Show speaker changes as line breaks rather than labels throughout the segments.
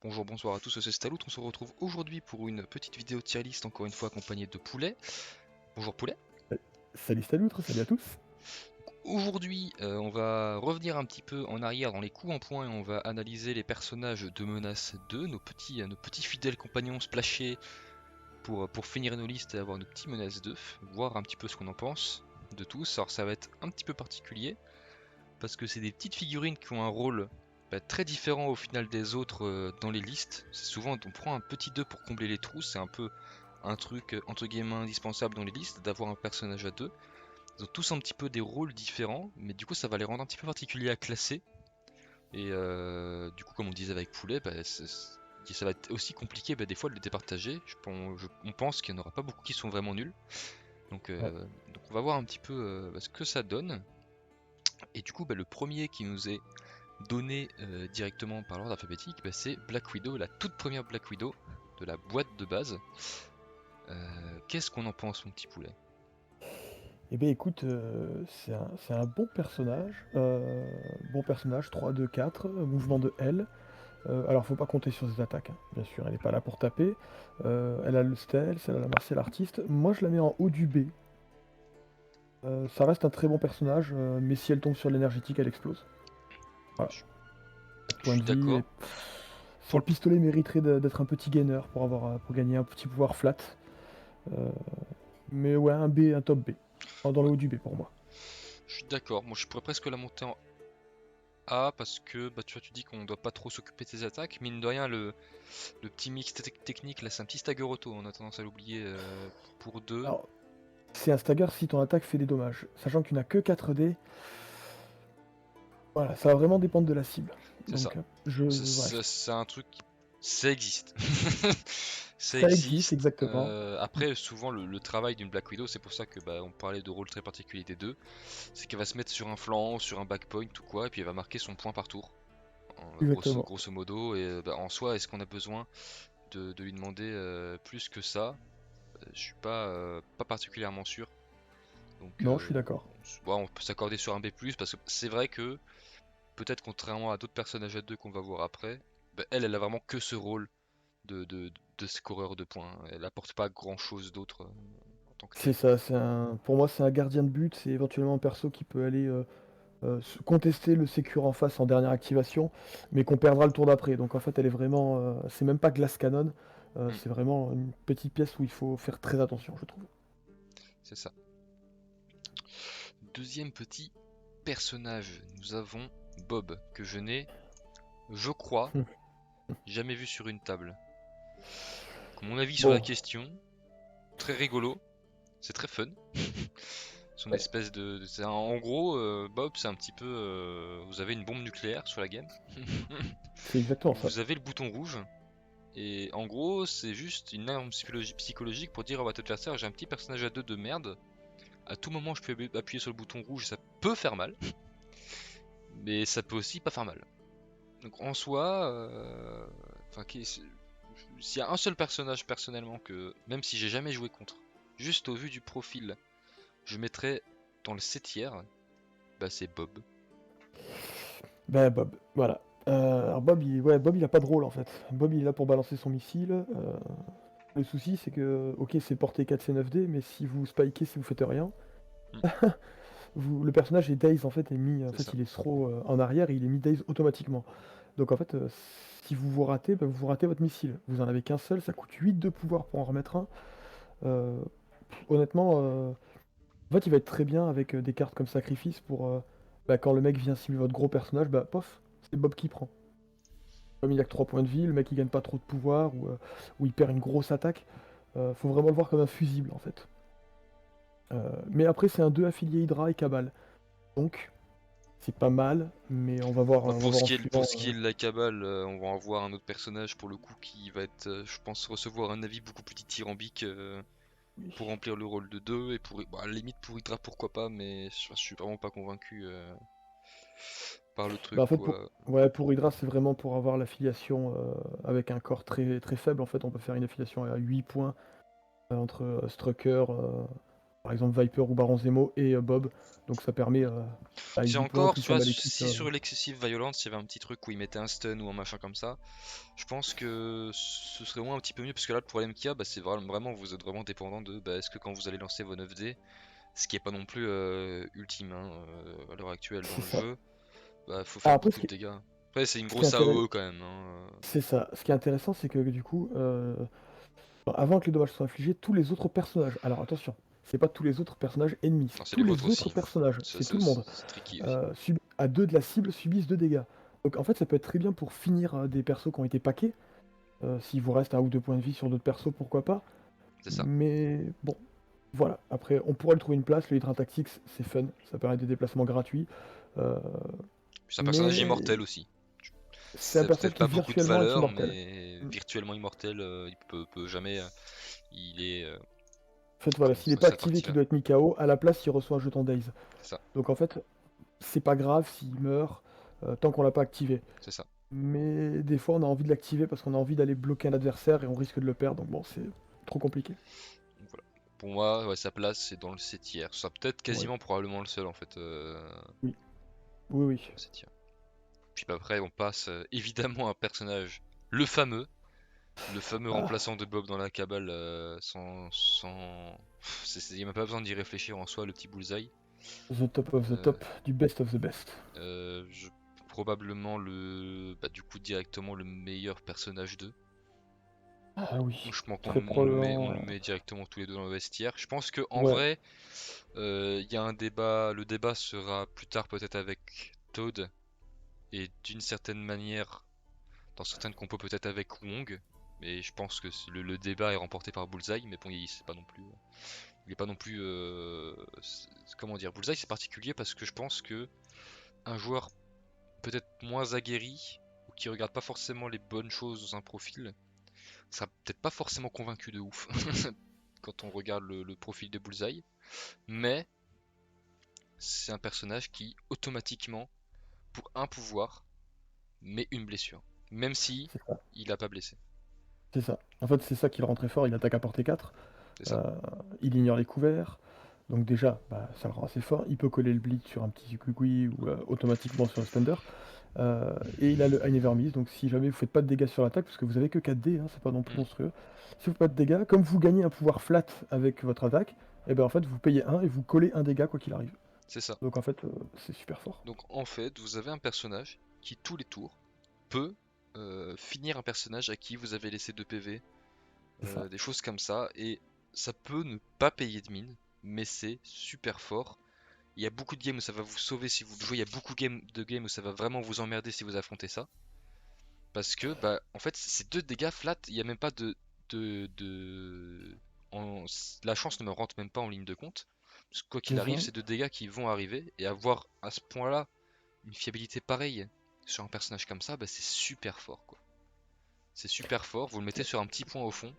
Bonjour, bonsoir à tous, c'est Stalout. On se retrouve aujourd'hui pour une petite vidéo tier list, encore une fois accompagnée de Poulet. Bonjour Poulet.
Salut Staloutre, salut à tous.
Aujourd'hui, on va revenir un petit peu en arrière dans les coups en point et on va analyser les personnages de Menace 2, nos petits fidèles compagnons splashés pour finir nos listes et avoir nos petits Menace 2, voir un petit peu ce qu'on en pense de tous. Alors ça va être un petit peu particulier parce que c'est des petites figurines qui ont un rôle très différent au final des autres dans les listes. C'est souvent on prend un petit 2 pour combler les trous, c'est un peu un truc entre guillemets indispensable dans les listes, d'avoir un personnage à deux. Ils ont tous un petit peu des rôles différents, mais du coup ça va les rendre un petit peu particuliers à classer. Et du coup comme on disait avec Poulet, ça va être aussi compliqué des fois de les départager. On pense qu'il n'y en aura pas beaucoup qui sont vraiment nuls. Donc,
Ouais.
on va voir un petit peu ce que ça donne. Et du coup le premier qui nous est donné directement par l'ordre alphabétique, c'est Black Widow, la toute première Black Widow de la boîte de base. Qu'est-ce qu'on en pense, mon petit poulet?
Eh bien écoute, c'est un bon personnage, 3, 2, 4, mouvement de L. Alors faut pas compter sur ses attaques, hein, bien sûr, elle n'est pas là pour taper. Elle a le stealth, elle a la martial artiste. Moi je la mets en haut du B. Ça reste un très bon personnage, mais si elle tombe sur l'énergétique, elle explose. Voilà,
Je,
4
je
points
suis
de vie.
d'accord.
Et son pistolet mériterait d'être un petit gainer pour gagner un petit pouvoir flat. Euh, mais ouais, un B, un top B. Dans le
Ouais,
haut du B pour moi.
je suis d'accord. Moi, je pourrais presque la monter en A parce que tu vois, tu dis qu'on doit pas trop s'occuper de ses attaques. Mine de rien, le petit mix technique, là, c'est un petit stagger auto. On a tendance à l'oublier pour deux.
Alors, c'est un stagger si ton attaque fait des dommages. Sachant que tu n'as que 4 dés, voilà, ça va vraiment dépendre de la cible.
C'est ça.
Donc, ouais,
C'est un truc, ça existe. Ça
ça existe
existe.
exactement.
Après, souvent, le travail d'une Black Widow, c'est pour ça que on parlait de rôle très particulier des deux, c'est qu'elle va se mettre sur un flanc, sur un backpoint ou quoi, et puis elle va marquer son point par tour,
Exactement.
grosso modo. Et en soi, est-ce qu'on a besoin de lui demander plus que ça? Je suis pas particulièrement sûr. Donc,
Non, je suis d'accord.
on peut s'accorder sur un B+, parce que c'est vrai que peut-être contrairement à d'autres personnages à deux qu'on va voir après, elle a vraiment que ce rôle de scoreur de points. Elle apporte pas grand chose d'autre en tant que
C'est
tel.
ça, pour moi, c'est un gardien de but. C'est éventuellement un perso qui peut aller contester le sécure en face en dernière activation, mais qu'on perdra le tour d'après. Donc en fait, elle est vraiment. C'est même pas glace canon.
Hmm,
C'est vraiment une petite pièce où il faut faire très attention, je trouve.
c'est ça. Deuxième petit personnage, nous avons Bob, que je n'ai, je crois, jamais vu sur une table. Donc, mon avis sur la
Bon,
question, très rigolo, c'est très fun. Son
ouais,
espèce en gros, Bob, c'est un petit peu. Vous avez une bombe nucléaire sur la game.
c'est exactement ça.
Vous avez le bouton rouge. Et en gros, c'est juste une arme psychologique pour dire à votre adversaire, j'ai un petit personnage à deux de merde. À tout moment, je peux appuyer sur le bouton rouge et ça peut faire mal. Mais ça peut aussi pas faire mal. Donc en soi, s'il y a un seul personnage personnellement que, même si j'ai jamais joué contre, juste au vu du profil, je mettrais dans le 7 tiers, c'est Bob.
Ben Bob, voilà. Alors Bob, Bob, il a pas de rôle en fait. Bob, il est là pour balancer son missile. Le souci, c'est que, ok, c'est porté 4C9D, mais si vous spikez, si vous faites rien,
Hmm,
le personnage est daze en fait, en
c'est
fait,
ça.
il est throw en arrière et il est mis daze automatiquement. Donc en fait, si vous vous ratez, vous ratez votre missile. Vous en avez qu'un seul, ça coûte 8 de pouvoir pour en remettre un. Euh, Honnêtement, en fait, il va être très bien avec des cartes comme sacrifice pour quand le mec vient cibler votre gros personnage, pof, c'est Bob qui prend. Comme il a que 3 points de vie, le mec il gagne pas trop de pouvoir ou il perd une grosse attaque. Faut vraiment le voir comme un fusible en fait. Mais après c'est un 2 affilié Hydra et Cabal. Donc c'est pas mal, mais on va voir en
Pour
suivant.
ce qui est de la cabale, on va en voir un autre personnage pour le coup qui va être, je pense, recevoir un avis beaucoup plus dithyrambique
Oui.
pour remplir le rôle de 2 et à la limite pour Hydra pourquoi pas, mais je suis vraiment pas convaincu par le truc
En fait
quoi.
pour Hydra c'est vraiment pour avoir l'affiliation avec un corps très, très faible. En fait on peut faire une affiliation à 8 points entre Strucker. par exemple Viper ou Baron Zemo et Bob. Donc ça permet à
C'est
évidemment
encore,
plus
tu
il y
vois,
en a d'équipes.
si sur l'excessive violence, il y avait un petit truc où il mettait un stun ou un machin comme ça, je pense que ce serait au moins un petit peu mieux, parce que là, le problème qu'il y a, bah, c'est vraiment, vous êtes vraiment dépendant de, bah, est-ce que quand vous allez lancer vos 9D, ce qui est pas non plus ultime hein, à l'heure actuelle dans
C'est
le
ça.
jeu, bah, faut
Ah,
faire
après,
beaucoup de dégâts. Après, c'est une
ce qui est
grosse
intéressant,
AOE quand même. Hein.
c'est ça. Ce qui est intéressant, c'est que du coup, avant que les dommages soient infligés, tous les autres personnages. Alors attention, c'est pas tous les autres personnages ennemis,
Non,
c'est
c'est les
tous
vôtres
les autres
aussi.
personnages,
C'est
c'est tout le monde.
c'est tricky aussi.
À 2 de la cible subissent 2 dégâts. Donc en fait, ça peut être très bien pour finir des persos qui ont été packés. S'il vous reste 1 ou 2 points de vie sur d'autres persos, pourquoi pas.
C'est ça.
Mais bon, voilà. Après, on pourrait le trouver une place. Le Hydra Tactics, c'est fun. Ça permet des déplacements gratuits. Euh,
Puis c'est un personnage
mais
immortel aussi.
c'est un
Ça a
personnage
peut-être
qui
pas beaucoup de
virtuellement est
valeur,
immortel.
mais
Mm.
virtuellement immortel, il peut jamais. Il est.
En fait, voilà,
Comment
s'il n'est
ça,
pas
cette
activé, qu'il
partie-là?
doit être mis KO, à la place, il reçoit un jeton Daze.
C'est ça.
Donc en fait, c'est pas grave s'il meurt tant qu'on l'a pas activé.
C'est ça.
Mais des fois, on a envie de l'activer parce qu'on a envie d'aller bloquer un adversaire et on risque de le perdre. Donc bon, c'est trop compliqué.
Donc voilà. Pour moi, ouais, sa place c'est dans le 7 tiers. Ce sera peut-être
Oui,
quasiment probablement le seul en fait.
oui, oui, oui.
Le 7 tiers. Puis bah, après, on passe évidemment à un personnage, le fameux. Le fameux
Ah,
remplaçant de Bob dans la cabale sans... Il n'y a même pas besoin d'y réfléchir en soi, le petit Bullseye.
the top of the
Euh,
top, du best of the best.
je- Probablement du coup directement le meilleur personnage d'eux.
Ah oui,
Je pense
très
on le
probablement.
met directement tous les deux dans le vestiaire. Je pense que en
Ouais,
vrai, il y a un débat. Le débat sera plus tard peut-être avec Toad et d'une certaine manière, dans certaines compos peut-être avec Wong. Mais je pense que le débat est remporté par Bullseye. Mais bon, c'est pas non plus. Il est pas non plus. Comment dire, Bullseye c'est particulier parce que je pense que un joueur peut-être moins aguerri ou qui regarde pas forcément les bonnes choses dans un profil sera peut-être pas forcément convaincu de ouf quand on regarde le profil de Bullseye, mais c'est un personnage qui automatiquement, pour un pouvoir, met une blessure, même si
c'est ça.
il a pas blessé.
C'est ça. En fait, c'est ça qui le rend très fort. Il attaque à portée 4.
C'est ça.
euh, il ignore les couverts. Donc déjà, bah, ça le rend assez fort. Il peut coller le bleed sur un petit Kukui ou automatiquement sur le Thunder. Et il a le I Never Miss. Donc si jamais vous faites pas de dégâts sur l'attaque, parce que vous avez que 4D, hein, c'est pas non plus
Mm,
monstrueux. Si vous faites pas de dégâts, comme vous gagnez un pouvoir flat avec votre attaque, et ben en fait vous payez un et vous collez un dégât quoi qu'il arrive.
c'est ça.
Donc en fait, c'est super fort.
Donc en fait, vous avez un personnage qui tous les tours peut finir un personnage à qui vous avez laissé 2 PV,
C'est ça.
des choses comme ça, et ça peut ne pas payer de mine, mais c'est super fort. Il y a beaucoup de games où ça va vous sauver si vous le jouez, il y a beaucoup de games où ça va vraiment vous emmerder si vous affrontez ça. Parce que, bah, en fait, ces 2 dégâts flat, il n'y a même pas de, de... La chance ne me rentre même pas en ligne de compte. Parce que quoi qu'il
C'est
arrive,
ça.
c'est 2 dégâts qui vont arriver, et avoir à ce point-là une fiabilité pareille sur un personnage comme ça, bah, c'est super fort, quoi. C'est super fort, vous le mettez sur un petit point au fond,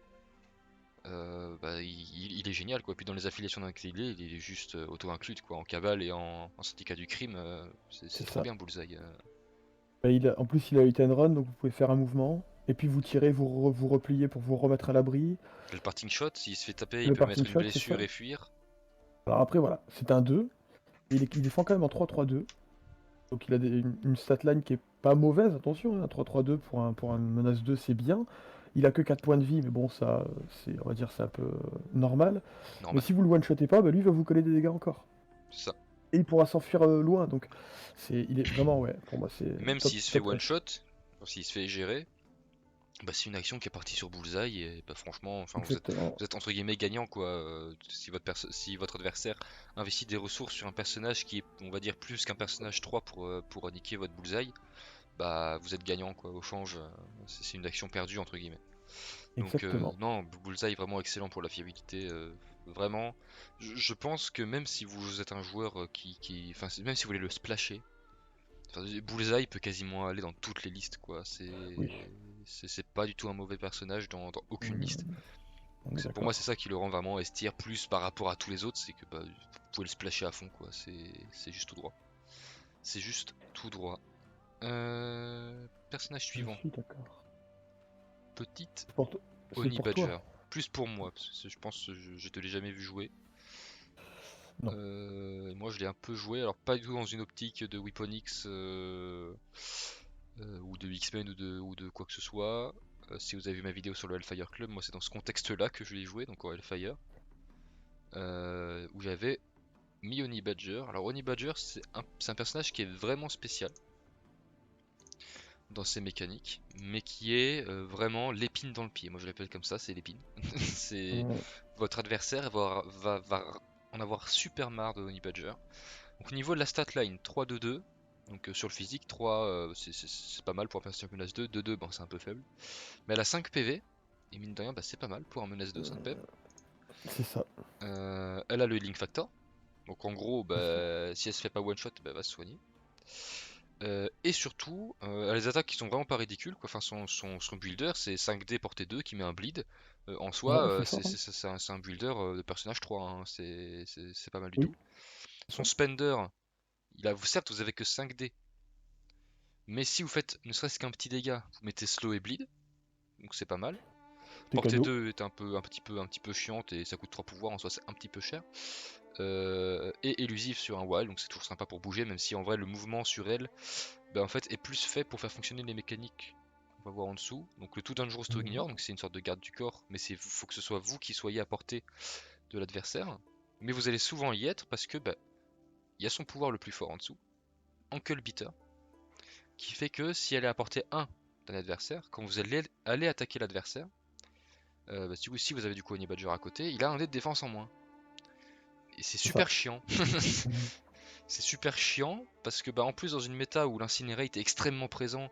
bah, il est génial quoi. Puis dans les affiliations d'inclés, il est juste auto-inclus quoi. En cabale et en syndicat du crime, c'est
C'est
trop
ça.
bien Bullseye.
Bah, en plus, il a hit and run, donc vous pouvez faire un mouvement. Et puis vous tirez, vous repliez pour vous remettre à l'abri.
Le parting shot, s'il se fait taper, il
Le
peut mettre
parting
une
shot, c'est ça.
blessure et fuir.
Alors après, voilà, c'est un 2. Il défend quand même en 3-3-2. Donc il a une statline qui est pas mauvaise, attention, hein, 3-3-2 pour un menace 2, c'est bien. Il a que 4 points de vie, mais bon, ça, c'est, on va dire, c'est un peu normal. Mais
Normal,
si vous le one-shotez pas, bah, lui va vous coller des dégâts encore.
c'est ça.
Et il pourra s'enfuir loin, donc il est vraiment, ouais, pour moi, c'est
Même
top,
s'il se fait
top
one
S.
shot, s'il se fait gérer, bah, c'est une action qui est partie sur Bullseye et bah, franchement, enfin
Exactement.
vous êtes entre guillemets gagnant quoi. Si si votre adversaire investit des ressources sur un personnage qui est, on va dire, plus qu'un personnage 3 pour niquer votre Bullseye, bah vous êtes gagnant quoi au change. C'est une action perdue entre guillemets. Donc
Exactement.
non, Bullseye vraiment excellent pour la fiabilité. Vraiment, je pense que même si vous êtes un joueur enfin même si vous voulez le splasher, enfin, Bullseye peut quasiment aller dans toutes les listes quoi.
Oui,
C'est pas du tout un mauvais personnage dans aucune
on
liste.
on
Donc
est
pour moi c'est
d'accord.
ça qui le rend vraiment S tier plus par rapport à tous les autres, c'est que bah, vous pouvez le splasher à fond quoi. C'est juste tout droit. C'est juste tout droit. Personnage
Je
suivant,
suis d'accord.
petite
C'est pour, to- c'est
Honey
pour toi.
Badger. Plus pour moi, parce que je pense que je te l'ai jamais vu jouer.
Non.
Moi je l'ai un peu joué, alors pas du tout dans une optique de Weaponix ou de X-Men ou de quoi que ce soit. Si vous avez vu ma vidéo sur le Hellfire Club, moi c'est dans ce contexte-là que je l'ai joué, donc en Hellfire, où j'avais mis Honey Badger. Alors Honey Badger c'est un personnage qui est vraiment spécial dans ses mécaniques, mais qui est vraiment l'épine dans le pied. Moi je l'appelle comme ça, c'est l'épine. C'est
Mm.
votre adversaire va en avoir super marre de Honey Badger. Donc au niveau de la stat line, 3-2-2. Donc sur le physique, 3 c'est pas mal pour un personnage menace 2, 2-2 bon, c'est un peu faible. Mais elle a 5 PV, et mine de rien bah, c'est pas mal pour un menace 2, 5 PV.
C'est ça.
Elle a le healing factor, donc en gros
C'est ça.
bah, si elle se fait pas one shot, bah, elle va se soigner. Et surtout, elle a des attaques qui sont vraiment pas ridicules, quoi. Enfin, son builder c'est 5D portée 2 qui met un bleed. En soi,
Ouais, c'est fort, hein.
c'est un builder de personnage 3, hein. C'est pas mal du
Oui,
tout.
c'est
Son
ça.
spender, certes vous avez que 5D, mais si vous faites ne serait-ce qu'un petit dégât, vous mettez slow et bleed, donc c'est pas mal.
C'est
Portée
cadeau.
2 est un petit peu chiante et ça coûte 3 pouvoirs, en soi c'est un petit peu cher. Et élusive sur un wild, donc c'est toujours sympa pour bouger, même si en vrai le mouvement sur elle bah, en fait est plus fait pour faire fonctionner les mécaniques qu'on va voir en dessous. Donc le tout dangerous to
Mhm.
ignore, donc c'est une sorte de garde du corps, mais il faut que ce soit vous qui soyez à portée de l'adversaire. Mais vous allez souvent y être parce que bah, il y a son pouvoir le plus fort en dessous, Ankle Beater, qui fait que si elle est à portée 1 d'un adversaire, quand vous allez aller attaquer l'adversaire, bah, si vous avez du coup Honey Badger à côté, il a un dé de défense en moins. Et c'est
C'est ça.
super chiant.
Mhm.
C'est super chiant parce que bah, en plus dans une méta où l'incinerate est extrêmement présent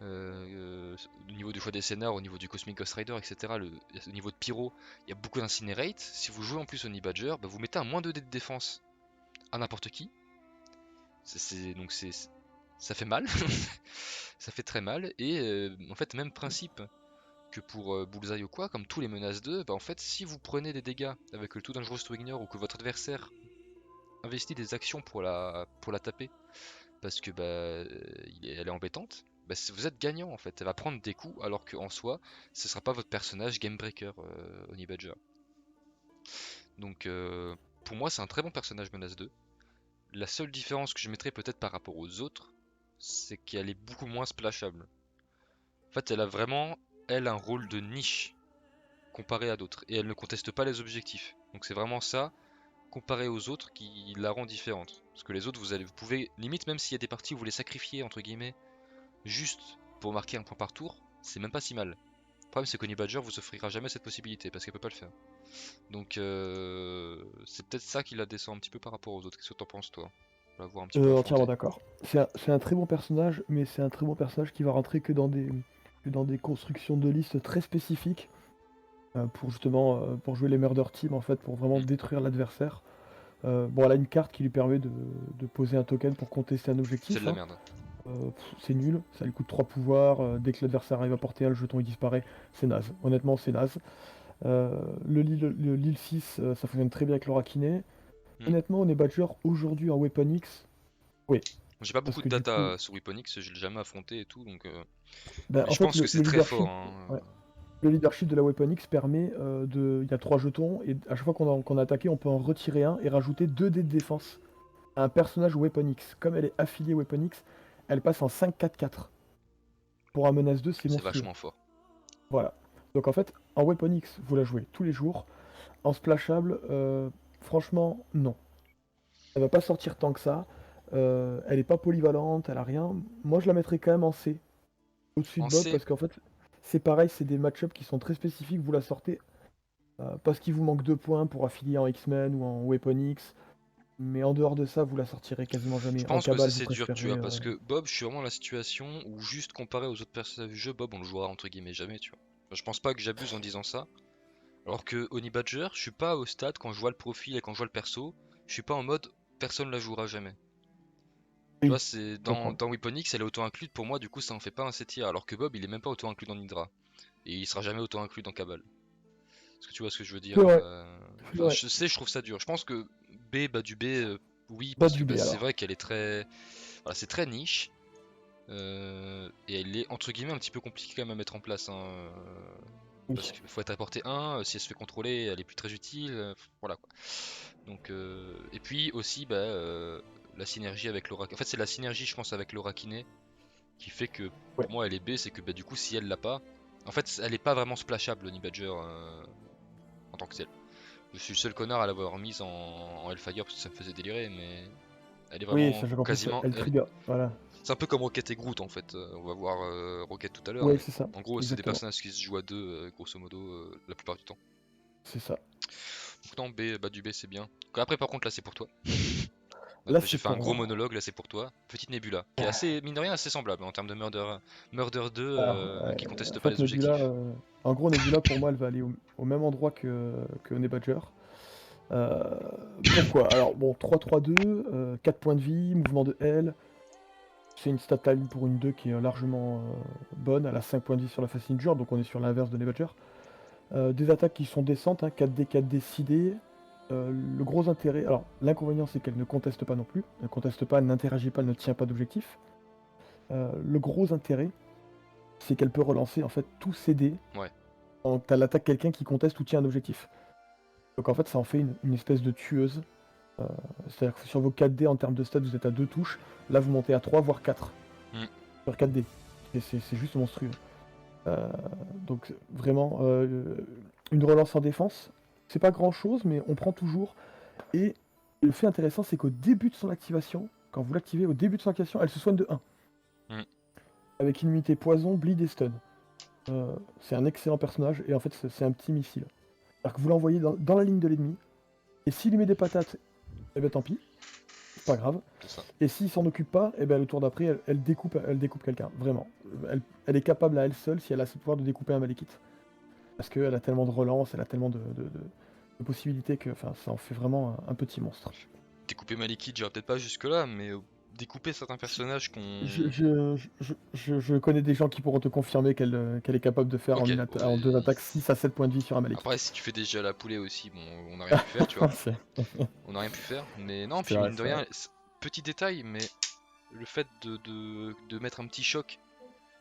au niveau du choix des scénars, au niveau du Cosmic Ghost Rider, etc., au niveau de pyro, il y a beaucoup d'incinerate. Si vous jouez en plus Honey Badger, bah, vous mettez un moins 2 dés de défense à n'importe qui. Donc ça fait mal, ça fait très mal. Et en fait même principe que pour Bullseye ou quoi, comme tous les menaces 2, bah, en fait si vous prenez des dégâts avec le tout dangerous to ignore ou que votre adversaire investit des actions pour la taper parce que bah, elle est embêtante, bah, vous êtes gagnant en fait. Elle va prendre des coups alors qu'en soi, ce sera pas votre personnage game breaker Honey Badger. Donc pour moi, c'est un très bon personnage menace 2. La seule différence que je mettrais peut-être par rapport aux autres, c'est qu'elle est beaucoup moins splashable. En fait, elle a vraiment, elle, un rôle de niche comparé à d'autres et elle ne conteste pas les objectifs. Donc c'est vraiment ça comparé aux autres qui la rend différente. Parce que les autres, vous pouvez limite même s'il y a des parties où vous les sacrifiez entre guillemets juste pour marquer un point par tour, c'est même pas si mal. Le problème c'est qu'Honey Badger vous offrira jamais cette possibilité parce qu'elle peut pas le faire. Donc c'est peut-être ça qui la descend un petit peu par rapport aux autres. Qu'est-ce que t'en penses toi? On va voir un petit peu
Entièrement
affronter.
d'accord. C'est un très bon personnage, mais c'est un très bon personnage qui va rentrer que dans des constructions de listes très spécifiques pour justement pour jouer les Murder Team en fait, pour vraiment
Hmm.
détruire l'adversaire. Bon, elle a une carte qui lui permet de poser un token pour contester un
C'est de
objectif,
la
hein.
merde.
C'est nul, ça lui coûte 3 pouvoirs. Dès que l'adversaire arrive à porter un, le jeton il disparaît. C'est naze. Honnêtement, c'est naze. Le Lille 6, ça fonctionne très bien avec l'Orakiné.
Hmm.
Honnêtement, on est Badger aujourd'hui en Weapon X. Oui,
J'ai pas
parce
beaucoup de
que du
data
coup,
sur Weaponix, je l'ai jamais affronté et tout, donc
bah,
mais
en
je
fait,
pense que c'est
le
très fort,
leadership,
hein.
ouais, le leadership de la Weapon X permet de. Il y a 3 jetons, et à chaque fois qu'on a attaqué, on peut en retirer un et rajouter 2 dés de défense à un personnage Weapon X. Comme elle est affiliée Weapon X, elle passe en 5-4-4. Pour un menace 2, c'est
C'est
monstrueux.
vachement fort.
Voilà. Donc en fait, en Weapon X, vous la jouez tous les jours. En splashable, franchement, non. Elle va pas sortir tant que ça. Elle est pas polyvalente, elle a rien. Moi, je la mettrais quand même en C, au-dessus de
En
Bob,
C,
parce qu'en fait, c'est pareil, c'est des match-ups qui sont très spécifiques. Vous la sortez parce qu'il vous manque 2 points pour affilier en X-Men ou en Weapon X. Mais en dehors de ça, vous la sortirez quasiment
je
jamais. En
pense que ça
cabale, vous
c'est dur, tu vois,
préférez.
parce que Bob, je suis vraiment dans la situation où juste comparé aux autres personnages du jeu, Bob on le jouera entre guillemets jamais, tu vois. Enfin, je pense pas que j'abuse en disant ça. Alors que Honey Badger, je suis pas au stade quand je vois le profil et quand je vois le perso, je suis pas en mode personne la jouera jamais. Tu vois,
Oui,
c'est
je comprends.
dans Weapon X, elle est auto-incluse pour moi, du coup ça en fait pas un 7 tier, alors que Bob il est même pas auto-inclus dans Nidra. Et il sera jamais auto-inclus dans Cabal. Est-ce que tu vois ce que je veux dire
C'est vrai, c'est
Enfin,
vrai.
je sais, je trouve ça dur. Je pense que B, bah du B, oui,
Bas
parce que
du B
bah, c'est
alors.
vrai qu'elle est très. Voilà, c'est très niche. Et elle est entre guillemets un petit peu compliquée quand même à mettre en place, hein. parce qu'il faut être à portée 1, si elle se fait contrôler, elle est plus très utile, voilà quoi. Donc, et puis aussi, la synergie avec Laura. En fait, c'est la synergie, je pense, avec Laura Kiné qui fait que
Ouais.
pour moi elle est B, c'est que du coup, si elle l'a pas, en fait, elle est pas vraiment splashable, Honey Badger, en tant que telle. Je suis le seul connard à l'avoir mise en Hellfire parce que ça me faisait délirer, mais elle est
Oui,
vraiment
sachant qu'en plus,
quasiment.
elle trigger. Voilà.
C'est un peu comme Rocket et Groot en fait. On va voir Rocket tout à l'heure,
Oui,
mais
c'est ça.
en gros, c'est des
Exactement.
personnages qui se jouent à deux, grosso modo, la plupart du temps.
C'est ça.
Pourtant, B, du B, c'est bien. Après, par contre, là, c'est pour toi.
Là,
J'ai
c'est
fait un
pour
gros
moi.
monologue, là, c'est pour toi. Petite Nebula, qui est assez, mine de rien, assez semblable en termes de Murder 2,
Alors,
qui
en
conteste pas
fait,
les
Nebula,
objectifs.
en gros, Nebula, pour moi, elle va aller au même endroit que Honey Badger. Euh, Pourquoi? Alors, bon, 3-3-2, 4 points de vie, mouvement de L. C'est une stat line pour une 2 qui est largement bonne. Elle a 5 points de vie sur la Fast Injure, donc on est sur l'inverse de Honey Badger. Des attaques qui sont décentes, hein, 4D, 4D, 6D. Le gros intérêt, alors l'inconvénient c'est qu'elle ne conteste pas non plus. Elle ne conteste pas, elle n'interagit pas, elle ne tient pas d'objectif. Le gros intérêt, c'est qu'elle peut relancer en fait tous ses dés
Ouais,
quand elle attaque quelqu'un qui conteste ou tient un objectif. Donc en fait ça en fait une espèce de tueuse. Euh, C'est-à-dire que sur vos 4D en termes de stats vous êtes à 2 touches, là vous montez à 3 voire 4
mm,
sur 4D. Et c'est juste monstrueux. Donc vraiment une relance en défense, c'est pas grand chose mais on prend toujours. Et le fait intéressant c'est qu'au début de son activation, quand vous l'activez au début de son activation, elle se soigne de 1.
mm.
Avec une unité poison, bleed et stun. C'est un excellent personnage et en fait c'est un petit missile. Alors que vous l'envoyez dans la ligne de l'ennemi, et s'il lui met des patates, eh ben tant pis, c'est pas grave.
C'est ça.
Et s'il s'en occupe pas, eh ben le tour d'après, elle découpe quelqu'un, vraiment. Elle est capable à elle seule, si elle a ce pouvoir, de découper un Malekith. Parce qu'elle a tellement de relance, elle a tellement de possibilités que ça en fait vraiment un petit monstre.
Découper Malekith, j'irai peut-être pas jusque-là, mais découper certains personnages
Je,
qu'on.
je, je connais des gens qui pourront te confirmer qu'elle est capable de faire
Ok,
en deux attaques 6 à 7 points de vie sur un
après,
Malekith.
si tu fais déjà la poulet aussi, bon, on n'a rien pu faire, tu vois.
c'est
On n'a rien pu faire, mais non,
c'est
puis
vrai,
mine de
c'est vrai.
rien, petit détail, mais le fait de mettre un petit choc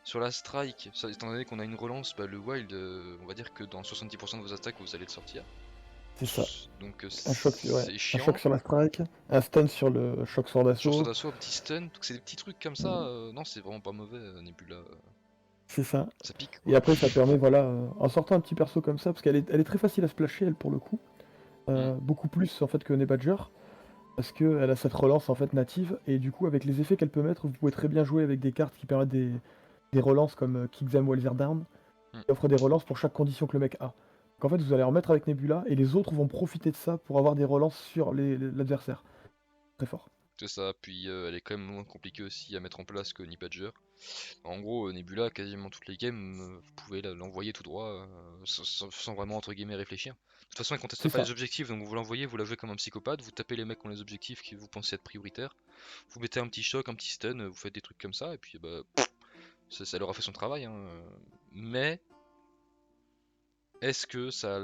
sur la strike, étant donné qu'on a une relance, le wild, on va dire que dans 70% de vos attaques, vous allez le sortir.
C'est ça.
Donc
Un choc, ouais.
c'est
Un choc
chiant.
sur la strike, un stun sur le choc sur
Sursaut
d'assaut.
d'assaut, un petit stun, donc c'est des petits trucs comme ça. Non, c'est vraiment pas mauvais, Nebula.
C'est ça.
Ça pique
Et
quoi.
après, ça permet, voilà, en sortant un petit perso comme ça, parce elle est très facile à splasher, elle, pour le coup.
Hmm.
Beaucoup plus, en fait, que Honey Badger. Parce qu'elle a cette relance, en fait, native. Et du coup, avec les effets qu'elle peut mettre, vous pouvez très bien jouer avec des cartes qui permettent des relances comme Kickzam ou Elzerdown,
Hmm.
qui offrent des relances pour chaque condition que le mec a. Donc en fait, vous allez remettre avec Nebula, et les autres vont profiter de ça pour avoir des relances sur l'adversaire. Très fort.
C'est ça, puis elle est quand même moins compliquée aussi à mettre en place que Nipatcher. En gros, Nebula, quasiment toutes les games, vous pouvez l'envoyer tout droit sans vraiment entre guillemets réfléchir. De toute façon, elle conteste
C'est
pas
ça.
les objectifs, donc vous l'envoyez, vous la jouez comme un psychopathe, vous tapez les mecs qui ont les objectifs qui vous pensez être prioritaires, vous mettez un petit choc, un petit stun, vous faites des trucs comme ça, et puis ça leur a fait son travail, hein. Mais est-ce que ça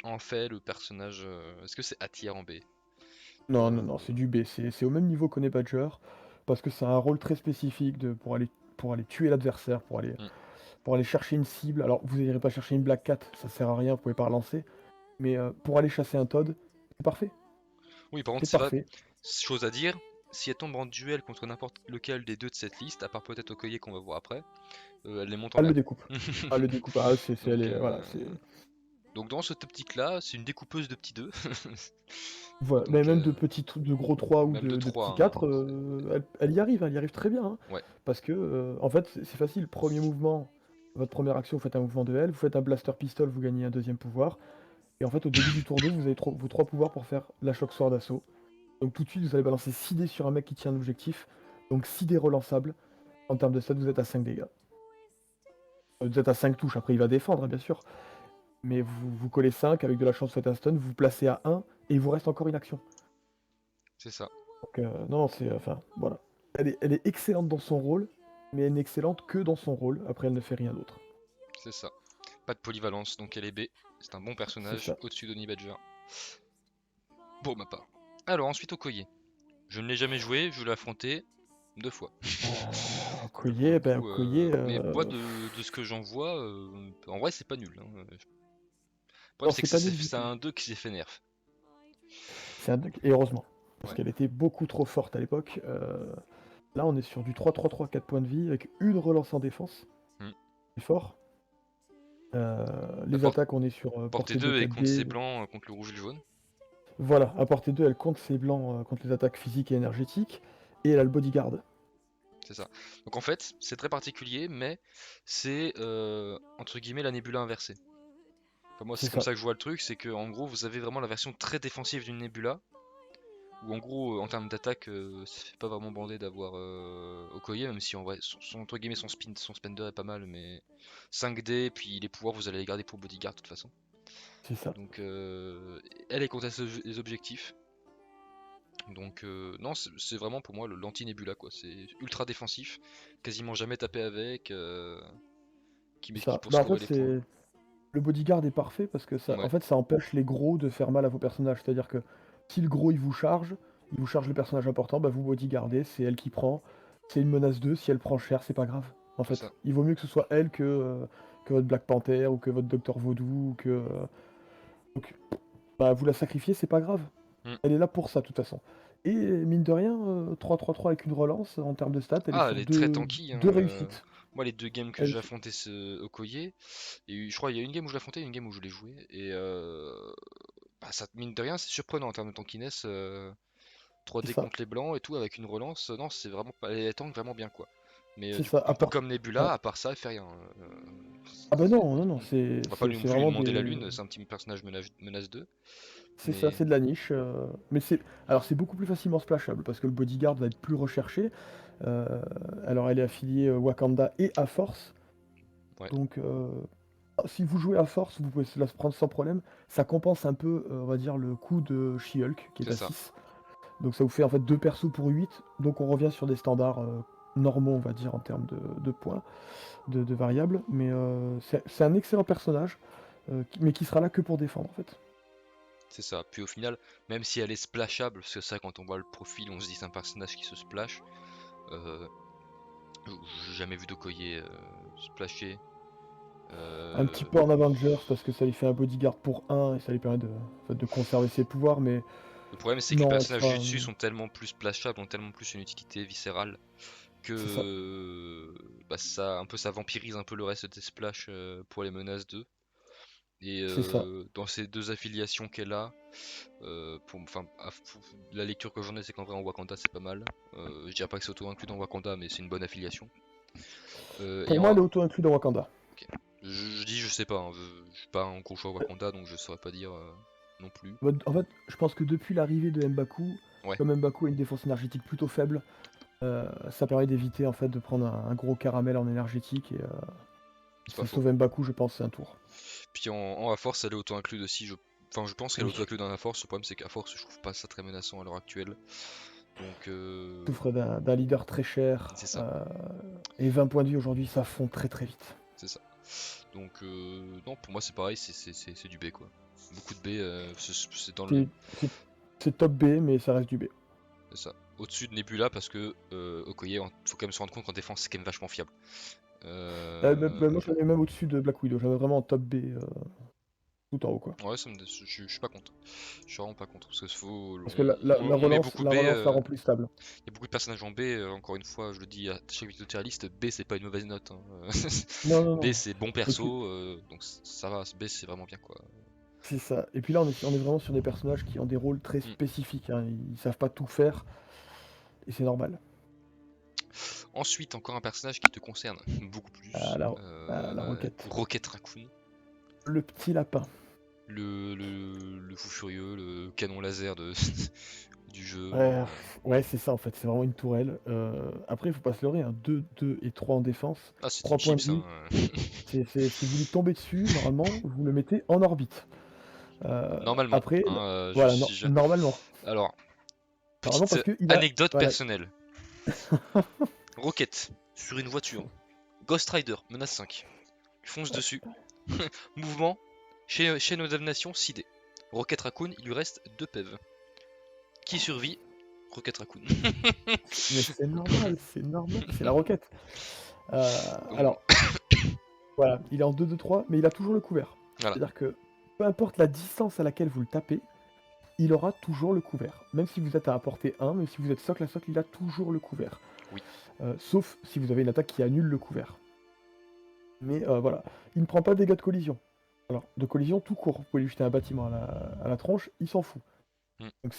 en fait le personnage, est-ce que c'est A tier en B?
Non, non, non,
Euh,
c'est du B. C'est au même niveau qu'Honey Badger, parce que c'est un rôle très spécifique pour aller tuer l'adversaire,
hmm.
pour aller chercher une cible. Alors, vous n'irez pas chercher une Black Cat, ça sert à rien, vous pouvez pas relancer. Mais pour aller chasser un Todd, c'est parfait.
Oui, par contre,
C'est
c'est vrai,
parfait.
chose à dire, si elle tombe en duel contre n'importe lequel des deux de cette liste, à part peut-être Okoye qu'on va voir après, elle les monte en
Elle le
gamme.
découpe. Elle le découpe. Ah, elle
Donc,
est, voilà, c'est.
donc dans cette optique-là, c'est une découpeuse de petits 2.
Voilà. Mais
Donc
même de gros 3 ou
même de
de
3,
petits
hein,
4, elle y arrive très bien, hein.
ouais,
Parce que, en fait, c'est facile. Premier mouvement, votre première action, vous faites un mouvement de L, vous faites un blaster pistol, vous gagnez un deuxième pouvoir. Et en fait, au début du tour 2, vous avez vos 3 pouvoirs pour faire la choc sword d'assaut. Donc tout de suite, vous allez balancer 6 dés sur un mec qui tient un objectif. Donc 6 dés relançables. En termes de stats, vous êtes à 5 dégâts. Vous êtes à 5 touches, après il va défendre, hein, bien sûr. Mais vous collez 5, avec de la chance, vous faites un stun, vous vous placez à 1, et il vous reste encore une action.
c'est ça,
Donc non, c'est... Enfin, voilà. Elle est excellente dans son rôle, mais elle n'est excellente que dans son rôle. Après, elle ne fait rien d'autre.
c'est ça. Pas de polyvalence, donc elle est B. C'est un bon
C'est
personnage,
ça.
au-dessus d'Oni Badger. Pour ma part. Alors ensuite Okoye. Je ne l'ai jamais joué, je l'ai affronté 2 fois. Pour le
Okoye,
coup,
Okoye,
mais moi de ce que j'en vois, en vrai c'est pas nul, hein. Le problème
non,
c'est que
c'est pas nul du
c'est
tout.
un 2 qui s'est fait nerf.
Et heureusement, parce
Ouais.
qu'elle était beaucoup trop forte à l'époque. Là, on est sur du 3-3-3, 4 points de vie, avec une relance en défense.
Hmm.
C'est fort.
La
Les attaques, on est sur
portée
portée 2,
2 et contre ses
4D.
blancs, contre le rouge et le jaune.
Voilà, à portée 2, elle compte ses blancs contre les attaques physiques et énergétiques. Et elle a le bodyguard.
C'est ça. Donc en fait, c'est très particulier, mais c'est entre guillemets la nébula inversée. Enfin, moi,
C'est
c'est comme
ça.
ça que je vois le truc, c'est que en gros, vous avez vraiment la version très défensive d'une nébula, où en gros, en termes d'attaque, ça fait pas vraiment bander d'avoir Okoye, même si en vrai, entre guillemets, son spender est pas mal, mais 5D, puis les pouvoirs, vous allez les garder pour bodyguard de toute façon.
C'est ça.
Donc elle est contre les objectifs. Donc non, c'est vraiment pour moi l'anti-Nebula quoi. C'est ultra défensif, quasiment jamais tapé avec, qui
Ça.
pour
Bah, en
scorer
fait,
les points.
c'est. Le bodyguard est parfait parce que ça, en
Ouais,
fait, ça empêche les gros de faire mal à vos personnages. C'est-à-dire que si le gros il vous charge le personnage important, bah vous bodyguardez, c'est elle qui prend. C'est une menace 2, si elle prend cher, c'est pas grave. En
c'est ça.
fait, il vaut mieux que ce soit elle que votre Black Panther ou que votre Docteur Vaudou ou que. Donc, bah vous la sacrifiez, c'est pas grave.
Hmm.
Elle est là pour ça, de toute façon. Et mine de rien, 3-3-3 avec une relance, en termes de stats, elle est
Ah,
sur
elle est très tanky, hein,
deux réussites.
moi les deux games que
Elle-
j'ai affronté ce Okoye, et je crois il y a une game où je l'ai affronté et une game où je l'ai joué, et bah, ça mine de rien c'est surprenant en termes de tankiness,
C'est
3D
ça,
contre les blancs et tout avec une relance, non c'est vraiment pas, elle tank vraiment bien quoi. Mais
c'est
du coup
ça.
un peu
Apporte.
comme Nebula, à part ça elle fait rien.
Ah bah non, non, non,
On va pas non
c'est
plus lui
vraiment
demander la
des.
lune, c'est un petit personnage menace 2.
C'est ça,
Mais
c'est de la niche. Mais c'est. Alors c'est beaucoup plus facilement splashable parce que le bodyguard va être plus recherché. Euh, alors elle est affiliée Wakanda et à Force.
ouais,
Donc si vous jouez à Force, vous pouvez se la prendre sans problème. Ça compense un peu, on va dire, le coût de She-Hulk qui est
c'est
à
ça.
6. Donc ça vous fait en fait 2 persos pour 8. Donc on revient sur des standards normaux, on va dire, en termes de points, de variables. Mais c'est un excellent personnage, mais qui sera là que pour défendre en fait.
C'est ça. Puis au final, même si elle est splashable, parce que ça, quand on voit le profil, on se dit c'est un personnage qui se splash. Euh, j'ai jamais vu d'Okoye splasher.
Un
Euh,
petit peu en Avengers parce que ça lui fait un bodyguard pour un et ça lui permet en fait, de conserver ses pouvoirs, mais
le problème, c'est que les
non, elle
personnages du
sera.
dessus sont tellement plus splashables, ont tellement plus une utilité viscérale
C'est ça,
que bah, ça vampirise un peu le reste des splash pour les menaces 2. Et
c'est ça.
dans ces deux affiliations qu'elle a, la lecture que j'en ai, c'est qu'en vrai en Wakanda c'est pas mal. Je dirais pas que c'est auto-inclus dans Wakanda, mais c'est une bonne affiliation. Et
Pour moi, elle est auto-inclus dans Wakanda.
ok. Je dis je sais pas, hein, je suis pas un gros choix Wakanda, donc je saurais pas dire non plus.
En fait, je pense que depuis l'arrivée de M'Baku,
Ouais,
comme M'Baku a une défense énergétique plutôt faible, ça permet d'éviter en fait de prendre un gros caramel en énergétique et
c'est pas
ça
faux.
sauve M'Baku, je pense, c'est un tour.
Puis en A-Force, elle est auto-inclus aussi. Enfin, je pense qu'elle est
Oui,
auto-inclus dans A-Force. Le problème, c'est qu'à Force, je trouve pas ça très menaçant à l'heure actuelle. Donc,
souffre d'un leader très cher
c'est ça.
et 20 points de vie aujourd'hui, ça fond très très vite.
C'est ça. Donc, non, pour moi, c'est pareil. C'est du B, quoi. Beaucoup de B. C'est dans le.
C'est c'est top B, mais ça reste du B.
C'est ça. Au-dessus de Nebula, parce que Okoye, faut quand même se rendre compte qu'en défense, c'est quand même vachement fiable.
Moi, j'en ai même au-dessus de Black Widow. J'avais vraiment en top B, tout en haut, quoi.
Ouais, je suis pas contre. Je suis vraiment pas contre. Parce que
Parce que la
on met beaucoup de
la
B.
relance la rend plus stable.
Il y a beaucoup de personnages en B. Encore une fois, je le dis à chaque vidéo tier list, B c'est pas une mauvaise note, hein.
Non, non,
B
non.
c'est bon
Et puis,
perso, donc ça va. B c'est vraiment bien quoi.
c'est ça. Et puis là, on est vraiment sur des personnages qui ont des rôles très
Hmm.
spécifiques, hein. Ils savent pas tout faire, et c'est normal.
Ensuite, encore un personnage qui te concerne beaucoup
Ah,
plus.
la roquette.
Rocket Raccoon.
Le petit lapin.
Le fou furieux, le canon laser du jeu.
Ouais, ouais, c'est ça en fait, c'est vraiment une tourelle. Après, il faut pas se leurrer, hein. 2, 2 et 3 en défense,
Ah, c'est
3
une
points de
chips, hein.
vie. Si vous lui tombez dessus, normalement, vous le mettez en orbite.
Normalement,
Après,
hein,
voilà, normalement.
Alors,
Normalement,
petite
parce qu'il a.
anecdote
Voilà.
personnelle. Rocket, sur une voiture. Ghost Rider, menace 5. Il fonce dessus. Mouvement, chaîne aux damnations, 6D. Rocket Raccoon, il lui reste 2 PEV. Qui survit? Rocket Raccoon.
Mais c'est normal, c'est la roquette.
Donc,
Alors, voilà, il est en 2-2-3, mais il a toujours le couvert.
voilà.
C'est-à-dire que peu importe la distance à laquelle vous le tapez, il aura toujours le couvert. Même si vous êtes à portée 1, même si vous êtes socle à socle, il a toujours le couvert.
Oui.
Sauf si vous avez une attaque qui annule le couvert. Mais voilà, il ne prend pas de dégâts de collision. Alors, de collision tout court, vous pouvez lui jeter un bâtiment à la tronche, il s'en fout.
Mm.
Donc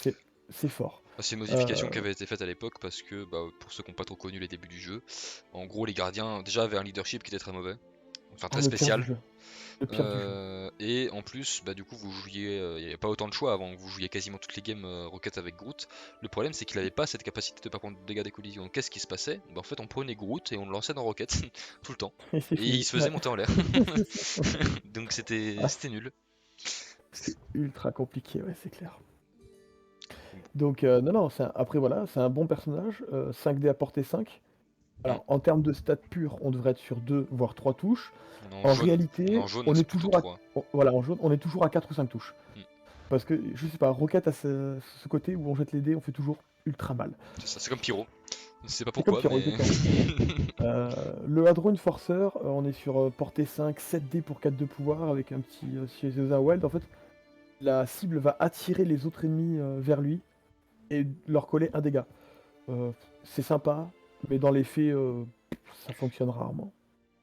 c'est fort.
Bah, c'est une modification qui avait été faite à l'époque parce que, pour ceux qui n'ont pas trop connu les débuts du jeu, en gros les gardiens déjà avaient un leadership qui était très mauvais, enfin très
Le pire du
spécial.
jeu. Le pire du jeu.
Et en plus, du coup, vous jouiez, il n'y avait pas autant de choix avant, vous jouiez quasiment toutes les games Rocket avec Groot. Le problème, c'est qu'il n'avait pas cette capacité de pas prendre de dégâts des collisions. Donc, qu'est-ce qui se passait? En fait, on prenait Groot et on le lançait dans Rocket tout le temps.
Et c'est
Et il
fini.
se faisait
Ouais.
monter en l'air.
C'est ça.
Donc, c'était
Ah,
nul.
c'est ultra compliqué, ouais, c'est clair. Donc, non, après voilà, c'est un bon personnage. 5D à portée 5. Alors, en termes de stats purs, on devrait être sur 2, voire 3 touches.
En
En
jaune,
réalité,
c'est
on est
plutôt
toujours à,
3.
voilà, en jaune, on est toujours à 4 ou 5 touches.
Mm.
Parce que, je sais pas, Rocket a ce côté où on jette les dés, on fait toujours ultra mal.
C'est ça, c'est comme Pyro. Je sais pas
C'est comme
pourquoi,
Pyro,
mais.
exactement. Le Hadron Forcer, on est sur portée 5, 7D pour 4 de pouvoir, avec un petit Ciesiosa Weld. En fait, la cible va attirer les autres ennemis vers lui et leur coller un dégât. C'est sympa, mais dans les faits, ça fonctionne rarement.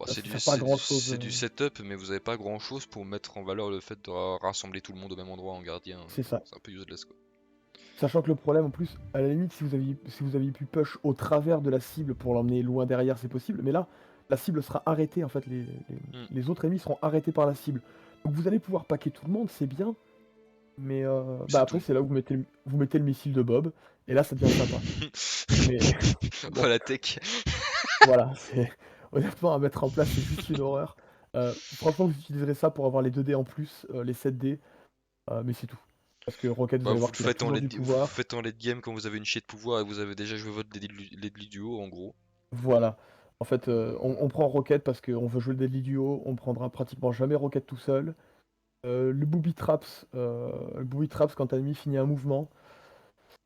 Ça sert pas à grand chose.
C'est du setup, mais vous avez pas grand chose pour mettre en valeur le fait de rassembler tout le monde au même endroit en gardien.
C'est ça.
C'est un peu useless quoi.
Sachant que le problème, en plus, à la limite, si vous aviez pu push au travers de la cible pour l'emmener loin derrière, c'est possible. Mais là, la cible sera arrêtée, en fait,
Mm.
les autres ennemis seront arrêtés par la cible. Donc vous allez pouvoir paquer tout le monde, c'est bien. Mais
C'est
après,
tout.
c'est là où vous mettez le missile de Bob. Et là, ça devient sympa. Mais
Oh
bon,
la tech.
voilà, honnêtement, à mettre en place, c'est juste une horreur. Franchement, vous utiliserez ça pour avoir les 2D en plus, les 7D. Mais c'est tout. Parce que Rocket, vous allez
Vous
voir
le
qu'il a
faites en
toujours du
late, vous le
pouvoir.
faites en late game quand vous avez une chier de pouvoir et vous avez déjà joué votre Deadly Duo en gros.
Voilà. En fait, on prend Rocket parce qu'on veut jouer le Deadly Duo, on prendra pratiquement jamais Rocket tout seul. Le Booby Traps, quand l'ennemi finit un mouvement.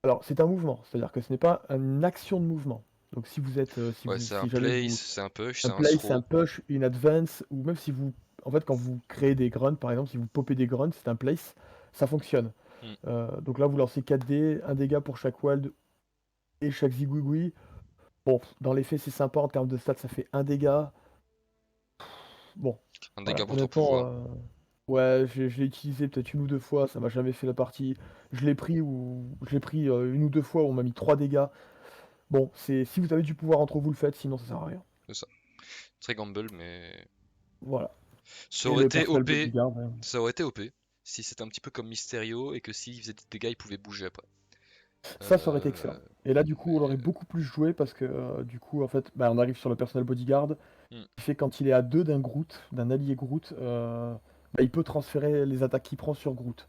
Alors, c'est un mouvement, c'est-à-dire que ce n'est pas une action de mouvement. Donc, si vous êtes,
Ouais, c'est un
si jamais
place,
vous,
c'est un push,
un
c'est un
play, c'est un
throw.
push, une advance, ou même si vous, en fait, quand vous créez des grunts, par exemple, si vous popez des grunts, c'est un place, ça fonctionne.
Mm.
Donc là, vous lancez 4D, un dégât pour chaque wald et chaque zigouigoui. Bon, dans les faits, c'est sympa en termes de stats, ça fait un dégât. Bon,
Un
voilà,
dégât pour ton
honnêtement,
pouvoir.
ouais, je l'ai utilisé peut-être une ou deux fois, ça m'a jamais fait la partie. Je l'ai pris une ou deux fois, on m'a mis 3 dégâts. Bon, si vous avez du pouvoir entre vous, le faites, sinon ça sert à rien.
C'est ça. Très gamble, mais
Voilà.
ça
Et
aurait
le
été
personnel
OP.
bodyguard, hein.
Ça aurait été OP si c'était un petit peu comme Mysterio et que s'il faisait des dégâts, il pouvait bouger après.
Ça aurait été excellent. Et là, du coup, on
Mais
aurait beaucoup plus joué parce que, du coup, en fait, bah, on arrive sur le personnel bodyguard,
hmm,
qui fait quand il est à 2 d'un Groot, d'un allié Groot, bah, il peut transférer les attaques qu'il prend sur Groot.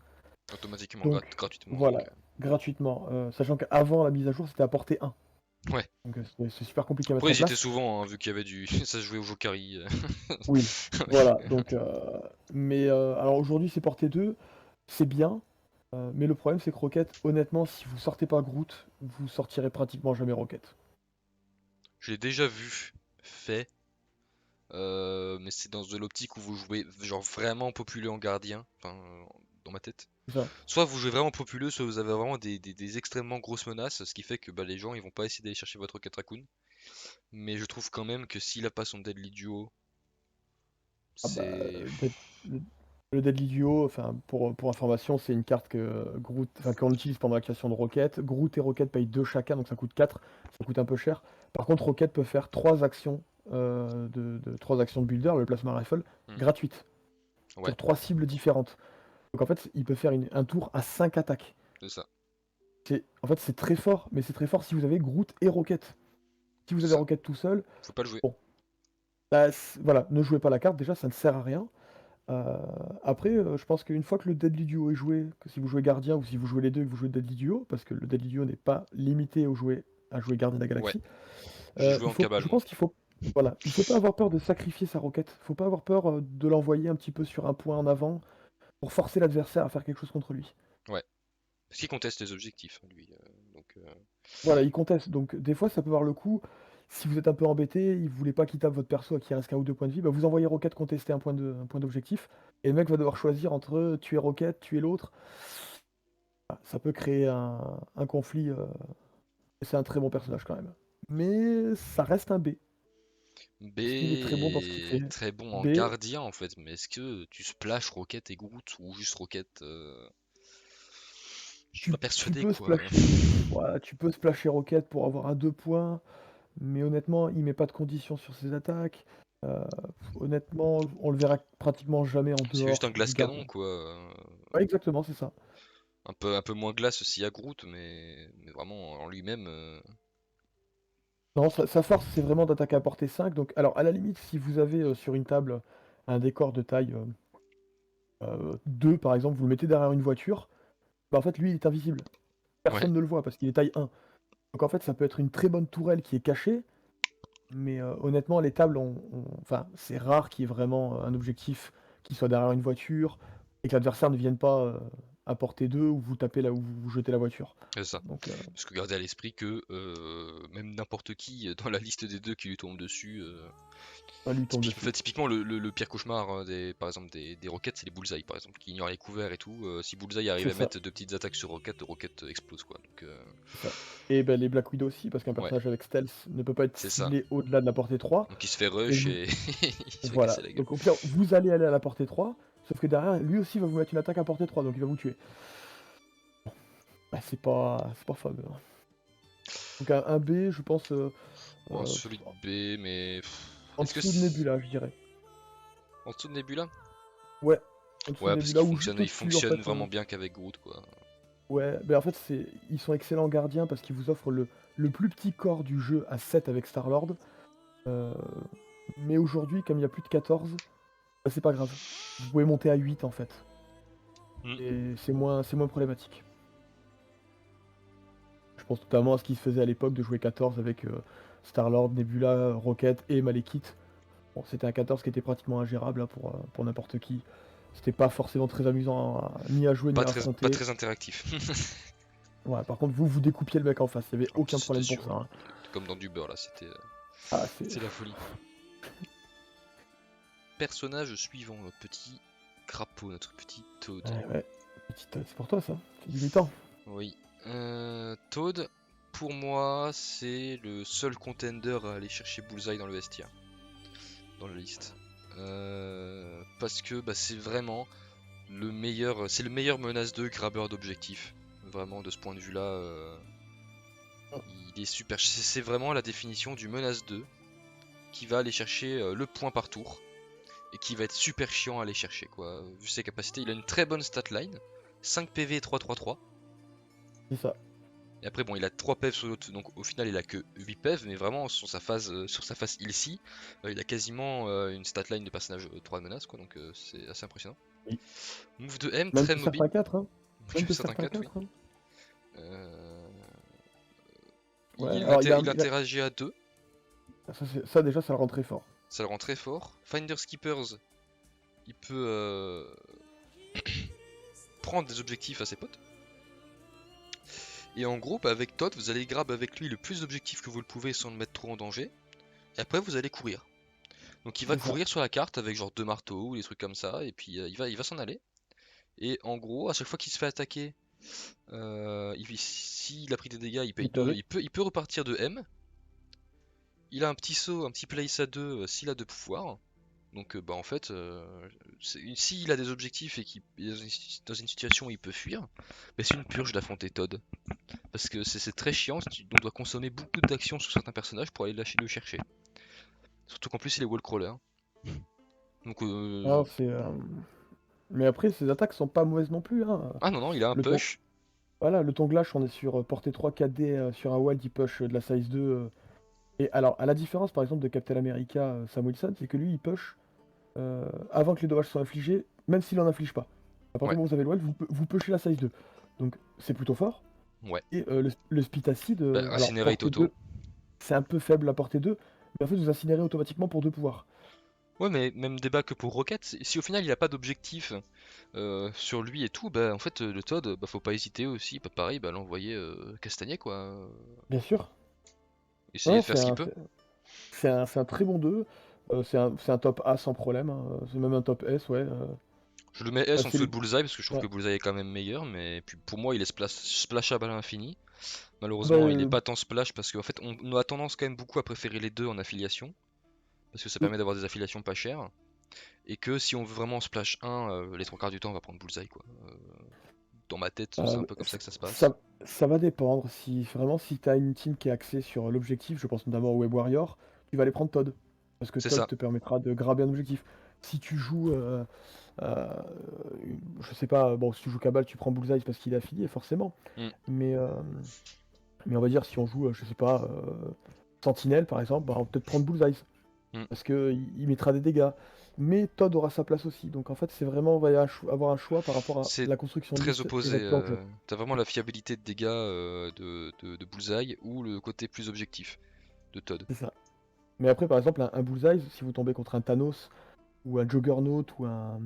automatiquement,
Donc,
gratuitement.
voilà,
Donc,
gratuitement. Sachant qu'avant la mise à jour, c'était à portée 1.
ouais.
Donc, c'est super compliqué à mettre
Après,
en
ils y étaient
place.
souvent, hein, vu qu'il y avait du. Ça se jouait au Jokari.
Oui, voilà. Donc, mais alors aujourd'hui, c'est portée 2, c'est bien. Mais le problème, c'est que Rocket, honnêtement, si vous sortez pas Groot, vous sortirez pratiquement jamais Rocket.
Je l'ai déjà vu fait, mais c'est dans de l'optique où vous jouez genre vraiment populeux en gardien, enfin dans ma tête.
C'est ça.
Soit vous jouez vraiment populeux, soit vous avez vraiment des extrêmement grosses menaces, ce qui fait que les gens ils vont pas essayer d'aller chercher votre Rocket Raccoon. Mais je trouve quand même que s'il a pas son Deadly Duo,
Ah bah,
c'est.
le, le Deadly Duo, enfin, pour information, c'est une carte que Groot, enfin, qu'on utilise pendant la création de Rocket. Groot et Rocket payent 2 chacun, donc ça coûte 4. Ça coûte un peu cher. Par contre, Rocket peut faire 3 actions, 3 actions de builder, le plasma rifle,
Hmm,
gratuites,
ouais,
sur 3 cibles différentes. Donc en fait, il peut faire un tour à 5 attaques.
c'est ça,
En fait, c'est très fort, mais c'est très fort si vous avez Groot et Rocket. Si vous
c'est
avez
ça.
Rocket tout seul,
Faut pas le jouer.
bon, bah, voilà, ne jouez pas la carte, déjà, ça ne sert à rien. Après, je pense qu'une fois que le Deadly Duo est joué, que si vous jouez gardien ou si vous jouez les deux et que vous jouez Deadly Duo, parce que le Deadly Duo n'est pas limité à jouer gardien de la
Ouais,
galaxie,
j'y jouais en cabale
je
moi.
pense qu'il faut, voilà, il faut pas avoir peur de sacrifier sa roquette. Faut pas avoir peur de l'envoyer un petit peu sur un point en avant pour forcer l'adversaire à faire quelque chose contre lui.
Ouais, parce qu'il conteste les objectifs, hein, lui. Donc,
Voilà, il conteste, donc des fois ça peut avoir le coup, si vous êtes un peu embêté, il voulait pas qu'il tape votre perso et qu'il reste qu'1 ou 2 points de vie, bah, vous envoyez Rocket contester un point d'objectif et le mec va devoir choisir entre tuer Rocket, tuer l'autre. Ah, ça peut créer un conflit, et c'est un très bon personnage quand même. Mais ça reste un B,
B
parce qu'il est très bon dans ce qu'il fait.
est très bon en
B,
gardien en fait, mais est-ce que tu splash Rocket et Groot ou juste Rocket je suis pas
tu
persuadé
peux
quoi.
splasher voilà, tu peux splasher Rocket pour avoir un 2 points, mais honnêtement, il met pas de conditions sur ses attaques. Heu, honnêtement, on le verra pratiquement jamais en
C'est juste un
dehors du
glace
garde.
canon quoi.
Ouais, exactement, c'est ça.
Un peu moins glace aussi à Groot, mais vraiment en lui-même.
Non, sa force, c'est vraiment d'attaquer à portée 5. Donc alors, à la limite, si vous avez, sur une table, un décor de taille, 2 par exemple, vous le mettez derrière une voiture, bah, en fait, lui, il est invisible.
Ouais,
Personne ne le voit parce qu'il est taille 1. Donc en fait, ça peut être une très bonne tourelle qui est cachée, mais honnêtement, les tables enfin, c'est rare qu'il y ait vraiment, un objectif qui soit derrière une voiture et que l'adversaire ne vienne pas, à portée 2 ou vous tapez là où vous jetez la voiture.
c'est ça.
Donc
Parce que gardez à l'esprit que même n'importe qui dans la liste des deux qui lui tombe dessus.
ça lui tombe dessus.
Typiquement, le pire cauchemar par exemple des Rockets, c'est les Bullseye par exemple, qui ignorent les couverts et tout. Si Bullseye arrive
C'est
à
ça.
mettre deux petites attaques sur Rocket explose quoi. Donc,
C'est ça. Et bah, les Black Widow aussi, parce qu'un
ouais,
personnage avec stealth ne peut pas être
c'est ça.
ciblé au-delà de la portée 3.
Donc il se fait
Donc
rush
vous
et il se fait
voilà,
casser la gueule.
donc au pire, vous allez aller à la portée 3, sauf que derrière, lui aussi va vous mettre une attaque à portée 3, donc il va vous tuer. Bah, c'est pas fameux, hein. Donc un B, je pense,
Un
heu,
solide B, mais
en
est-ce que
dessous de Nebula, je dirais.
en dessous de Nebula?
Ouais, en dessous de
Ouais, parce
Nebula ou juste
il
au-dessus, en
fonctionne
fait,
vraiment bien qu'avec Groot quoi.
ouais, mais en fait, ils sont excellents gardiens parce qu'ils vous offrent le plus petit corps du jeu à 7 avec Star-Lord, heu, mais aujourd'hui, comme il y a plus de 14, bah, c'est pas grave. Vous pouvez monter à 8 en fait.
Hmm.
Et c'est moins problématique. Je pense notamment à ce qui se faisait à l'époque de jouer 14 avec, Star-Lord, Nebula, Rocket et Malekith. Bon, c'était un 14 qui était pratiquement ingérable, hein, pour n'importe qui. C'était pas forcément très amusant ni à jouer ni à
Pas
affronter.
très interactif.
Ouais, par contre, vous découpiez le mec en face, il y avait
Ah,
aucun
c'était
problème pour
sûr,
ça, hein.
comme dans du beurre là,
Ah, c'est
c'est la folie. Personnage suivant, notre petit crapaud, notre petit Toad.
ouais, ouais. Petite, c'est pour toi ça, c'est du mi-temps.
Oui. Toad, pour moi, c'est le seul contender à aller chercher Bullseye dans le vestiaire, dans la liste. Parce que bah, c'est vraiment c'est le meilleur menace 2 grabbeur d'objectifs. Vraiment, de ce point de vue-là, il est super. C'est vraiment la définition du menace 2 qui va aller chercher le point par tour et qui va être super chiant à aller chercher quoi. Vu ses capacités, il a une très bonne stat line, 5 PV et 3-3-3.
C'est ça.
Et après bon il a 3 PV sur l'autre, donc au final il a que 8 PV, mais vraiment sur sa phase heal-ci, il a quasiment une stat line de personnage 3 menaces quoi, donc c'est assez impressionnant.
Oui.
Move de M,
Même
très
que
mobile,
certains 4, hein. Même
que
que
certains
certains
4 oui.
4, hein.
Euh,
Ouais, alors
il interagit à 2,
ça déjà, ça le rend très fort.
ça le rend très fort. Finder Skippers, il peut prendre des objectifs à ses potes. Et en gros, bah, avec Todd, vous allez grab avec lui le plus d'objectifs que vous le pouvez sans le mettre trop en danger. Et après, vous allez courir. Donc il va
C'est ça.
courir sur la carte avec genre deux marteaux ou des trucs comme ça. Et puis il va s'en aller. Et en gros, à chaque fois qu'il se fait attaquer, s'il a pris des dégâts,
Il peut aller.
il peut repartir de M. Il a un petit saut, un petit place à 2 s'il a de pouvoir. Donc bah en fait, s'il a des objectifs et qu'il est dans une situation où il peut fuir, bah, c'est une purge d'affronter Todd. Parce que c'est très chiant, on doit consommer beaucoup d'actions sur certains personnages pour aller le chercher. Surtout qu'en plus il est wallcrawler. Donc
Ah, mais après, ses attaques sont pas mauvaises non plus, hein.
ah non non, il a un
Le ton
push.
Voilà, le Tonglash, on est sur, portée 3 4D, sur un wild, il push, de la size 2, et alors, à la différence, par exemple, de Captain America, Sam Wilson, c'est que lui, il push, avant que les dommages soient infligés, même s'il en inflige pas. À partir
Ouais,
du moment où vous avez le wild, vous pushez la size 2. Donc c'est plutôt fort.
ouais.
Et le Spit Acid,
Bah,
alors
Incinerate
portée
auto.
2, c'est un peu faible la portée 2, mais en fait, vous incinérez automatiquement pour 2 pouvoirs.
Ouais, mais même débat que pour Rocket, si au final il a pas d'objectif sur lui et tout, bah en fait le Todd, bah faut pas hésiter aussi, bah pareil, bah l'envoyer castagner quoi,
Bien sûr.
essayer
Non,
de faire ce qu'il peut.
c'est un très bon 2. C'est un top A sans problème, hein. C'est même un top S, ouais.
Je le mets S en
C'est
dessous
le.
de Bullseye parce que je trouve
Ouais.
que Bullseye est quand même meilleur, mais puis pour moi il est splashable à l'infini.
Ah bah,
Malheureusement il est pas tant splash parce qu'en fait on a tendance quand même beaucoup à préférer les deux en affiliation, parce que ça
oui.
permet d'avoir des affiliations pas chères, et que si on veut vraiment splash 1, les trois quarts du temps on va prendre Bullseye quoi. Dans ma tête c'est un peu comme ça que ça se passe.
Ça va dépendre. Si vraiment, si t'as une team qui est axée sur l'objectif, je pense notamment au Web Warrior, tu vas aller prendre Todd. Parce que
C'est
Todd
ça.
te permettra de graber un objectif. Si tu joues, euh, je sais pas, bon, si tu joues Cabal, tu prends Bullseye parce qu'il est affilié, forcément.
Mm,
Mais, euh, mais on va dire, si on joue, je sais pas, Sentinelle par exemple, bah, on va peut-être prendre Bullseye.
mm.
Parce qu'il mettra des dégâts. Mais Todd aura sa place aussi. Donc en fait, c'est vraiment, on va avoir un choix par rapport à
C'est
la construction de
très
liste et
opposé.
votre plan de jeu.
T'as vraiment la fiabilité de dégâts de Bullseye ou le côté plus objectif de Todd.
C'est ça. Mais après, par exemple, un Bullseye, si vous tombez contre un Thanos, ou un Juggernaut, ou un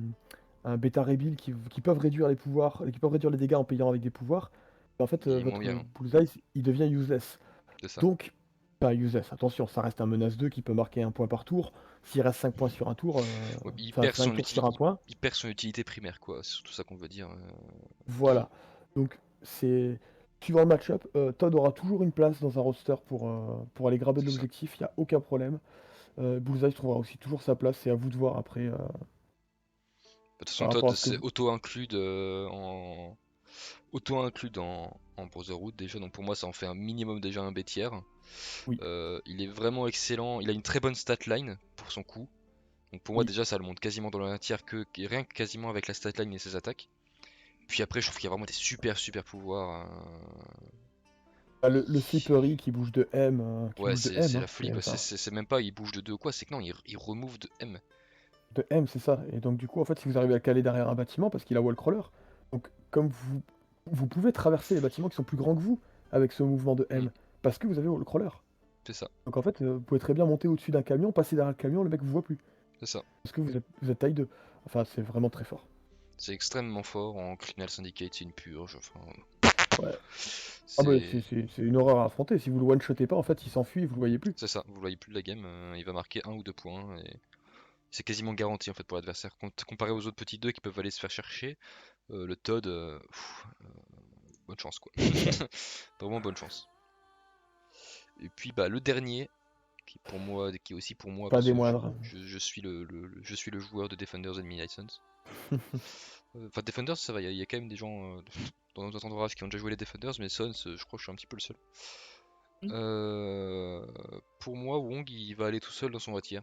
Beta Rebuild qui peuvent réduire les pouvoirs, qui peuvent réduire les dégâts en payant avec des pouvoirs, en fait,
Il est moins
votre
bien, hein.
Bullseye, il devient useless.
C'est ça.
Donc, pas useless, attention, ça reste un menace 2 qui peut marquer un point par tour. S'il reste 5 points sur un tour,
Ouais,
enfin 5 tours sur un point,
il perd son utilité primaire, quoi. C'est surtout ça qu'on veut dire.
voilà. Donc, c'est. Suivant le match-up, Todd aura toujours une place dans un roster pour aller graber de
C'est ça.
l'objectif, il n'y a aucun problème. Bullseye trouvera aussi toujours sa place, c'est à vous de voir après
De toute façon,
par rapport
Todd,
à ce que
c'est
vous.
auto-inclus en Brotherhood déjà. Donc pour moi, ça en fait un minimum déjà un B tiers.
Oui,
Il est vraiment excellent. Il a une très bonne stat line pour son coup. Donc pour moi,
oui.
déjà, ça le monte quasiment dans le 1 tiers rien que quasiment avec la stat line et ses attaques. Puis après, je trouve qu'il y a vraiment des super pouvoirs.
Bah, le Slippery qui
Ouais,
bouge de M,
c'est
hein,
la folie quoi.
enfin,
C'est même pas il bouge de 2 ou quoi, c'est que non, il remove de M.
de M, c'est ça. Et donc du coup, en fait, si vous arrivez à le caler derrière un bâtiment, parce qu'il a wall crawler, donc comme vous pouvez traverser les bâtiments qui sont plus grands que vous avec ce mouvement de
Hmm,
M, parce que vous avez wall crawler.
c'est ça,
Donc en fait, vous pouvez très bien monter au-dessus d'un camion, passer derrière le camion, le mec vous voit plus,
c'est ça.
parce que vous êtes taille 2. Enfin, c'est vraiment très fort.
C'est extrêmement fort en Criminal Syndicate, c'est une purge. Enfin,
Ouais. Ah bah
c'est
c'est une horreur à affronter. Si vous le one-shotez pas, en fait, il s'enfuit, vous le voyez plus.
c'est ça. Vous voyez plus de la game, il va marquer un ou deux points et c'est quasiment garanti en fait pour l'adversaire. Comparé aux autres petits deux qui peuvent aller se faire chercher, le Todd, bonne chance quoi.
C'est ça.
Vraiment bonne chance. Et puis bah le dernier, qui est aussi pour moi,
Pas
parce
des
que
moindres.
je suis je suis le joueur de Defenders and Midnight. Enfin Defenders ça va, il y a quand même des gens dans notre entourage qui ont déjà joué les Defenders, mais Sons, je crois que je suis un petit peu le seul. Pour moi, Wong il va aller tout seul dans son tiers.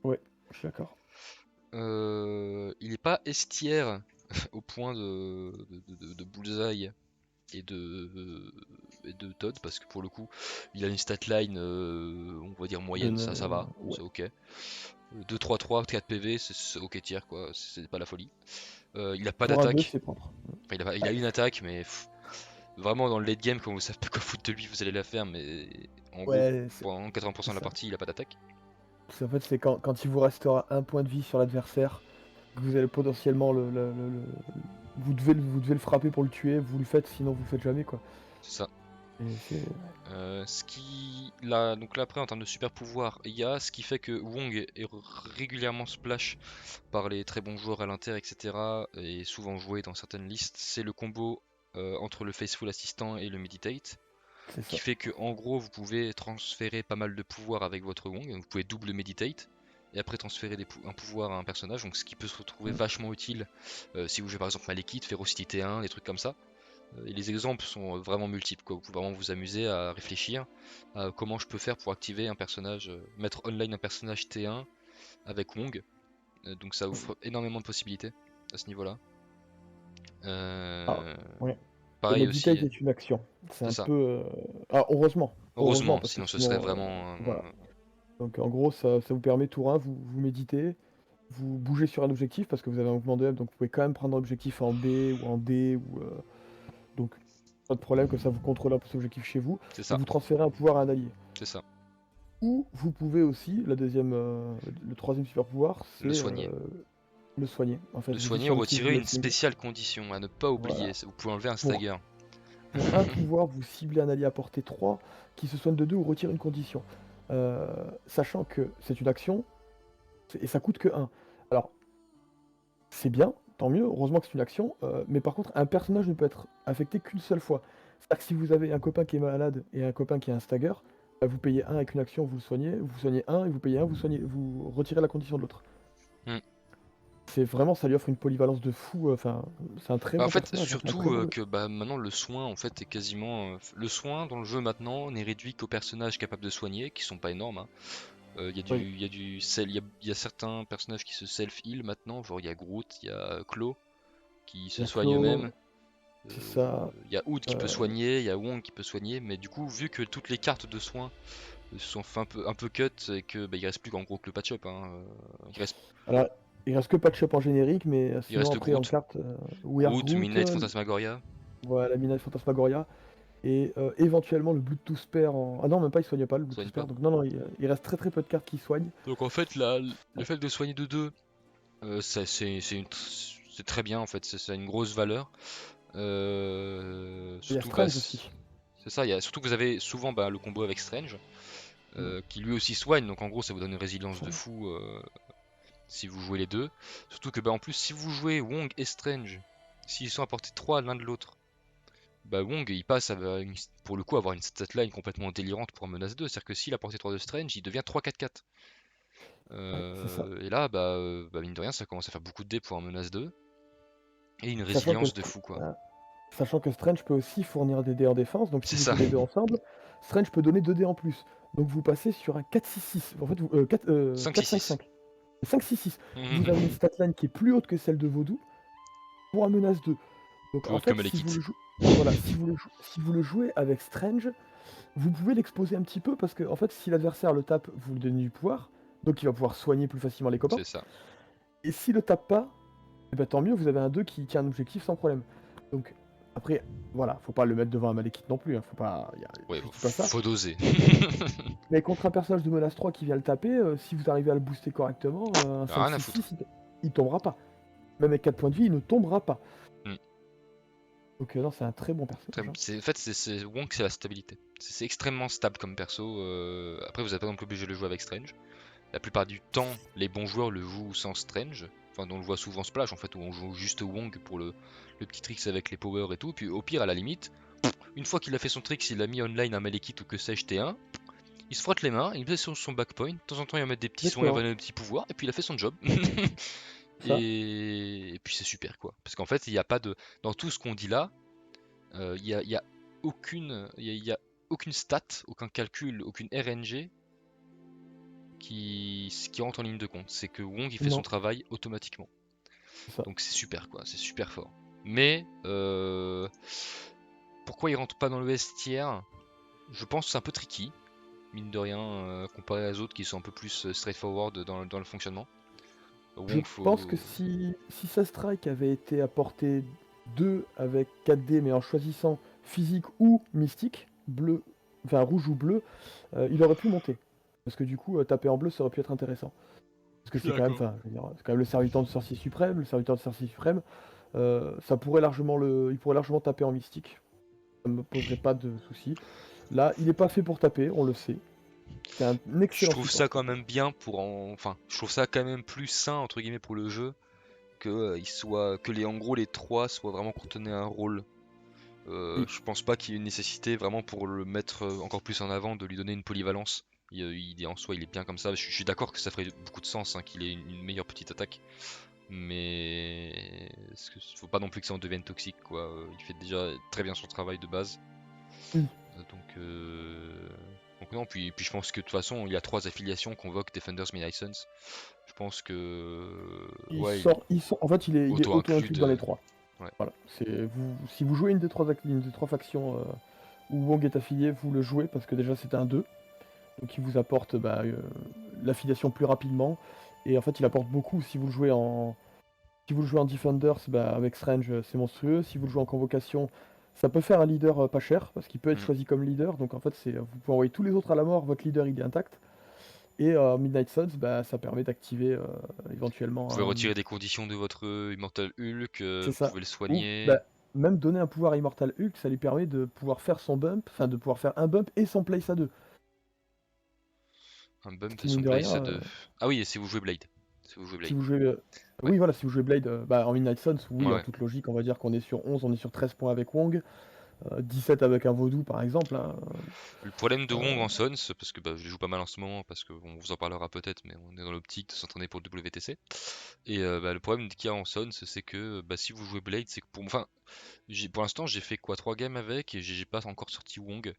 Ouais, je suis d'accord.
Il est pas estière au point de Bullseye et de Todd parce que pour le coup il a une statline on va dire moyenne, ça va,
Ouais.
c'est ok. 2-3-3, 4 PV, c'est ok tiers quoi, c'est pas la folie. Il a pas
Pour un 2,
d'attaque,
c'est propre.
enfin, il a
Ouais,
une attaque mais vraiment dans le late game quand vous savez pas quoi foutre de lui vous allez la faire, mais en gros
ouais,
pendant
c'est
80% de la
ça.
partie il a pas d'attaque.
En fait, c'est quand il vous restera un point de vie sur l'adversaire, que vous allez potentiellement vous devez le frapper pour le tuer, vous le faites, sinon vous le faites jamais, quoi.
C'est ça.
Et c'est.
Ce qui là donc là après en termes de super pouvoir il y a ce qui fait que Wong est régulièrement splash par les très bons joueurs à l'inter etc et souvent joué dans certaines listes, c'est le combo entre le Faithful Assistant et le Meditate,
C'est
qui
ça.
fait que en gros vous pouvez transférer pas mal de pouvoir avec votre Wong, vous pouvez double Meditate et après transférer un pouvoir à un personnage, donc ce qui peut se retrouver
Mm.
vachement utile si vous jouez par exemple Malekith, Ferocity T1, des trucs comme ça. Et les exemples sont vraiment multiples, quoi. Vous pouvez vraiment vous amuser à réfléchir à comment je peux faire pour activer un personnage, mettre online un personnage T1 avec Wong. Donc ça offre énormément de possibilités à ce niveau-là.
Ah,
Euh,
ouais. Le
Pareil
meditate
aussi,
est une action. C'est
c'est
un
ça.
peu. Ah, heureusement. Heureusement,
Heureusement,
parce que
sinon ce serait
sinon.
vraiment.
Voilà. Donc en gros, ça vous permet tour 1, vous méditez, vous bougez sur un objectif, parce que vous avez un mouvement de M, donc vous pouvez quand même prendre un objectif en B ou en D, donc pas de problème, que ça vous contrôle un peu cet objectif chez vous,
C'est
et
ça,
vous transférez un pouvoir à un allié.
c'est ça.
Ou vous pouvez aussi, le troisième super pouvoir,
Le
c'est
soigner.
le soigner. En fait,
Le
vous
soigner
décidez
ou
si vous
retirer
voulez
une
soigner.
spéciale condition à ne pas oublier.
Voilà.
Vous pouvez enlever un
Pour,
stagger.
pour un pouvoir, vous ciblez un allié à portée 3 qui se soigne de 2 ou retire une condition. Euh, Sachant que c'est une action et ça coûte que 1. Alors, c'est bien, tant mieux, heureusement que c'est une action, mais par contre, un personnage ne peut être affecté qu'une seule fois. C'est-à-dire que si vous avez un copain qui est malade et un copain qui a un stagger, bah, vous payez un avec une action, vous soignez un, et vous payez un, vous retirez la condition de l'autre.
Hmm.
C'est vraiment, ça lui offre une polyvalence de fou, enfin, c'est un très
Bah, en
bon
fait,
personnage, hein, c'est un très
surtout
bon...
que bah, maintenant le soin en fait est quasiment. Le soin dans le jeu maintenant n'est réduit qu'aux personnages capables de soigner, qui sont pas énormes, hein.
Oui,
Il y a il y a certains personnages qui se self-heal maintenant, genre il y a Groot, il y a Claw qui
il
se
y a
soigne
Claw,
eux-mêmes.
c'est ça,
Il y a Hood qui peut
euh,
soigner, il y a Wong qui peut soigner, mais du coup, vu que toutes les cartes de soins se sont fait un peu cut et que bah, il reste plus qu'en gros que le patch-up, hein,
alors, il reste que Patch-Up en générique, mais
il
sinon
reste
après en
Groot,
carte, We Are
Groot,
Groot,
Midnight Phantasmagoria.
voilà, Mina Phantasmagoria, et éventuellement le Bluetooth Spare en... Ah non, même pas, il soigne pas le Bluetooth
Soigne
Spare,
pas.
donc non, non, il reste très très peu de cartes qui soignent.
Donc en fait, le fait de soigner de 2, c'est très bien en fait, c'est une grosse valeur.
Il y a
Surtout, bah,
Strange aussi.
c'est ça, surtout que vous avez souvent bah, le combo avec Strange,
Mm.
qui lui aussi soigne, donc en gros ça vous donne une résilience de
Ça.
fou si vous jouez les deux. Surtout que bah, en plus, si vous jouez Wong et Strange, s'ils sont à portée 3 l'un de l'autre, bah Wong il passe pour le coup avoir une statline complètement délirante pour un menace 2, c'est-à-dire que s'il a portée 3 de Strange, il devient 3-4-4.
Ouais, c'est ça.
Et là, bah, mine de rien, ça commence à faire beaucoup de dés pour un menace 2 et une
Sachant que,
résilience de fou quoi.
euh, Sachant que Strange peut aussi fournir des dés en défense, donc si
C'est
vous
ça.
jouez les deux ensemble, Strange peut donner 2 dés en plus. Donc vous passez sur un 4-6-6. En fait,
5-6-6.
4-5-5. 5-6-6. Vous avez une statline qui est plus haute que celle de Vaudou pour un menace 2. Donc
Plus
en
haute que
fait, si vous
Malekith.
le jouez, voilà, si vous le jouez avec Strange, vous pouvez l'exposer un petit peu parce que en fait, si l'adversaire le tape, vous lui donnez du pouvoir, donc il va pouvoir soigner plus facilement les copains.
C'est ça.
Et s'il le tape pas, eh ben, tant mieux, vous avez un 2 qui a un objectif sans problème. Donc après, voilà, faut pas le mettre devant un Malekith non plus, hein, faut pas,
Ouais,
je dis pas ça.
faut doser.
Mais contre un personnage de menace 3 qui vient le taper, si vous arrivez à le booster correctement, un
Rien à
5-6-6,
foutre.
il tombera pas. Même avec 4 points de vie, il ne tombera pas.
Hmm.
Donc non, c'est un très bon personnage, hein.
En fait, Wong, c'est la stabilité. C'est extrêmement stable comme perso. Après, vous n'êtes pas non plus obligé de le jouer avec Strange. La plupart du temps, les bons joueurs le jouent sans Strange. Enfin, on le voit souvent Splash en fait, où on joue juste Wong pour le petit tricks avec les powers et tout. Puis au pire, à la limite, une fois qu'il a fait son trick, s'il a mis online un Malekith ou que sais-je T1, il se frotte les mains, il met sur son backpoint. De temps en temps, il va mettre des petits soins, il va
Exactement.
donner des petits pouvoirs, et puis il a fait son job.
Ça,
Et puis c'est super quoi. Parce qu'en fait, il n'y a pas de. Dans tout ce qu'on dit là, il y a il y a aucune stat, aucun calcul, aucune RNG qui rentre en ligne de compte. C'est que Wong il fait son
non,
travail automatiquement.
c'est ça.
Donc c'est super quoi, c'est super fort. Mais pourquoi il rentre pas dans le vestiaire? Je pense que c'est un peu tricky, mine de rien, comparé aux autres qui sont un peu plus straightforward dans le fonctionnement.
Je
Wong
pense que
faut.
si sa strike avait été apporté 2 avec 4D, mais en choisissant physique ou mystique, bleu, enfin rouge ou bleu, il aurait pu monter. Parce que du coup, taper en bleu, ça aurait pu être intéressant. Parce que c'est quand même,
D'accord.
enfin, je veux dire, c'est quand même le serviteur de sorcier suprême, le serviteur de sorcier suprême. Ça pourrait largement il pourrait largement taper en mystique. Ça me poserait pas de soucis. Là, il est pas fait pour taper, on le sait. C'est un
Je
excellent
trouve ça
support.
quand même bien Enfin, je trouve ça quand même plus sain entre guillemets pour le jeu que en gros les trois soient vraiment cantonné à un rôle.
Oui,
Je pense pas qu'il y ait une nécessité vraiment pour le mettre encore plus en avant, de lui donner une polyvalence. En soi, il est bien comme ça. Je suis d'accord que ça ferait beaucoup de sens hein, qu'il ait une meilleure petite attaque. Mais faut pas non plus que ça en devienne toxique quoi. Il fait déjà très bien son travail de base.
oui.
Donc non, puis je pense que de toute façon, il y a trois affiliations, Convoque, Defenders, Midnight Suns. Je pense que ouais,
En fait, il est
auto-include.
auto-inclus dans les trois.
Ouais.
Voilà. Si vous jouez une des trois factions où Wong est affilié, vous le jouez parce que déjà c'est un 2. Donc il vous apporte l'affiliation plus rapidement. Et en fait, il apporte beaucoup si vous le jouez en Defenders, avec Strange, c'est monstrueux. Si vous le jouez en convocation, ça peut faire un leader pas cher, parce qu'il peut être
Mm.
choisi comme leader. Donc en fait, vous pouvez envoyer tous les autres à la mort, votre leader il est intact. Et Midnight Suns, bah, ça permet d'activer
Vous
éventuellement
pouvez retirer des conditions de votre Immortal Hulk,
c'est
vous
ça.
pouvez le
Ou
soigner.
bah, même donner un pouvoir à Immortal Hulk, ça lui permet de pouvoir faire son bump, enfin de pouvoir faire un bump et son place à deux.
Un
Ce
bump et
qui
son
mine de rien,
place à 2. Ah oui, et si vous jouez Blade. Si vous jouez
si
Blade.
vous jouez.
Ouais,
Oui, voilà, si vous jouez Blade bah, en Midnight Suns,
ouais,
oui, en
ouais.
toute logique, on va dire qu'on est sur 11, on est sur 13 points avec Wong, 17 avec un Vaudou par exemple, hein.
Le problème de Wong
Euh,
en Sons, parce que bah, je les joue pas mal en ce moment, parce qu'on vous en parlera peut-être, mais on est dans l'optique de s'entraîner pour le WTC. Et bah, le problème qu'il y a en Sons, c'est que bah, si vous jouez Blade, c'est que enfin, pour l'instant, j'ai fait quoi 3 games avec et j'ai pas encore sorti Wong.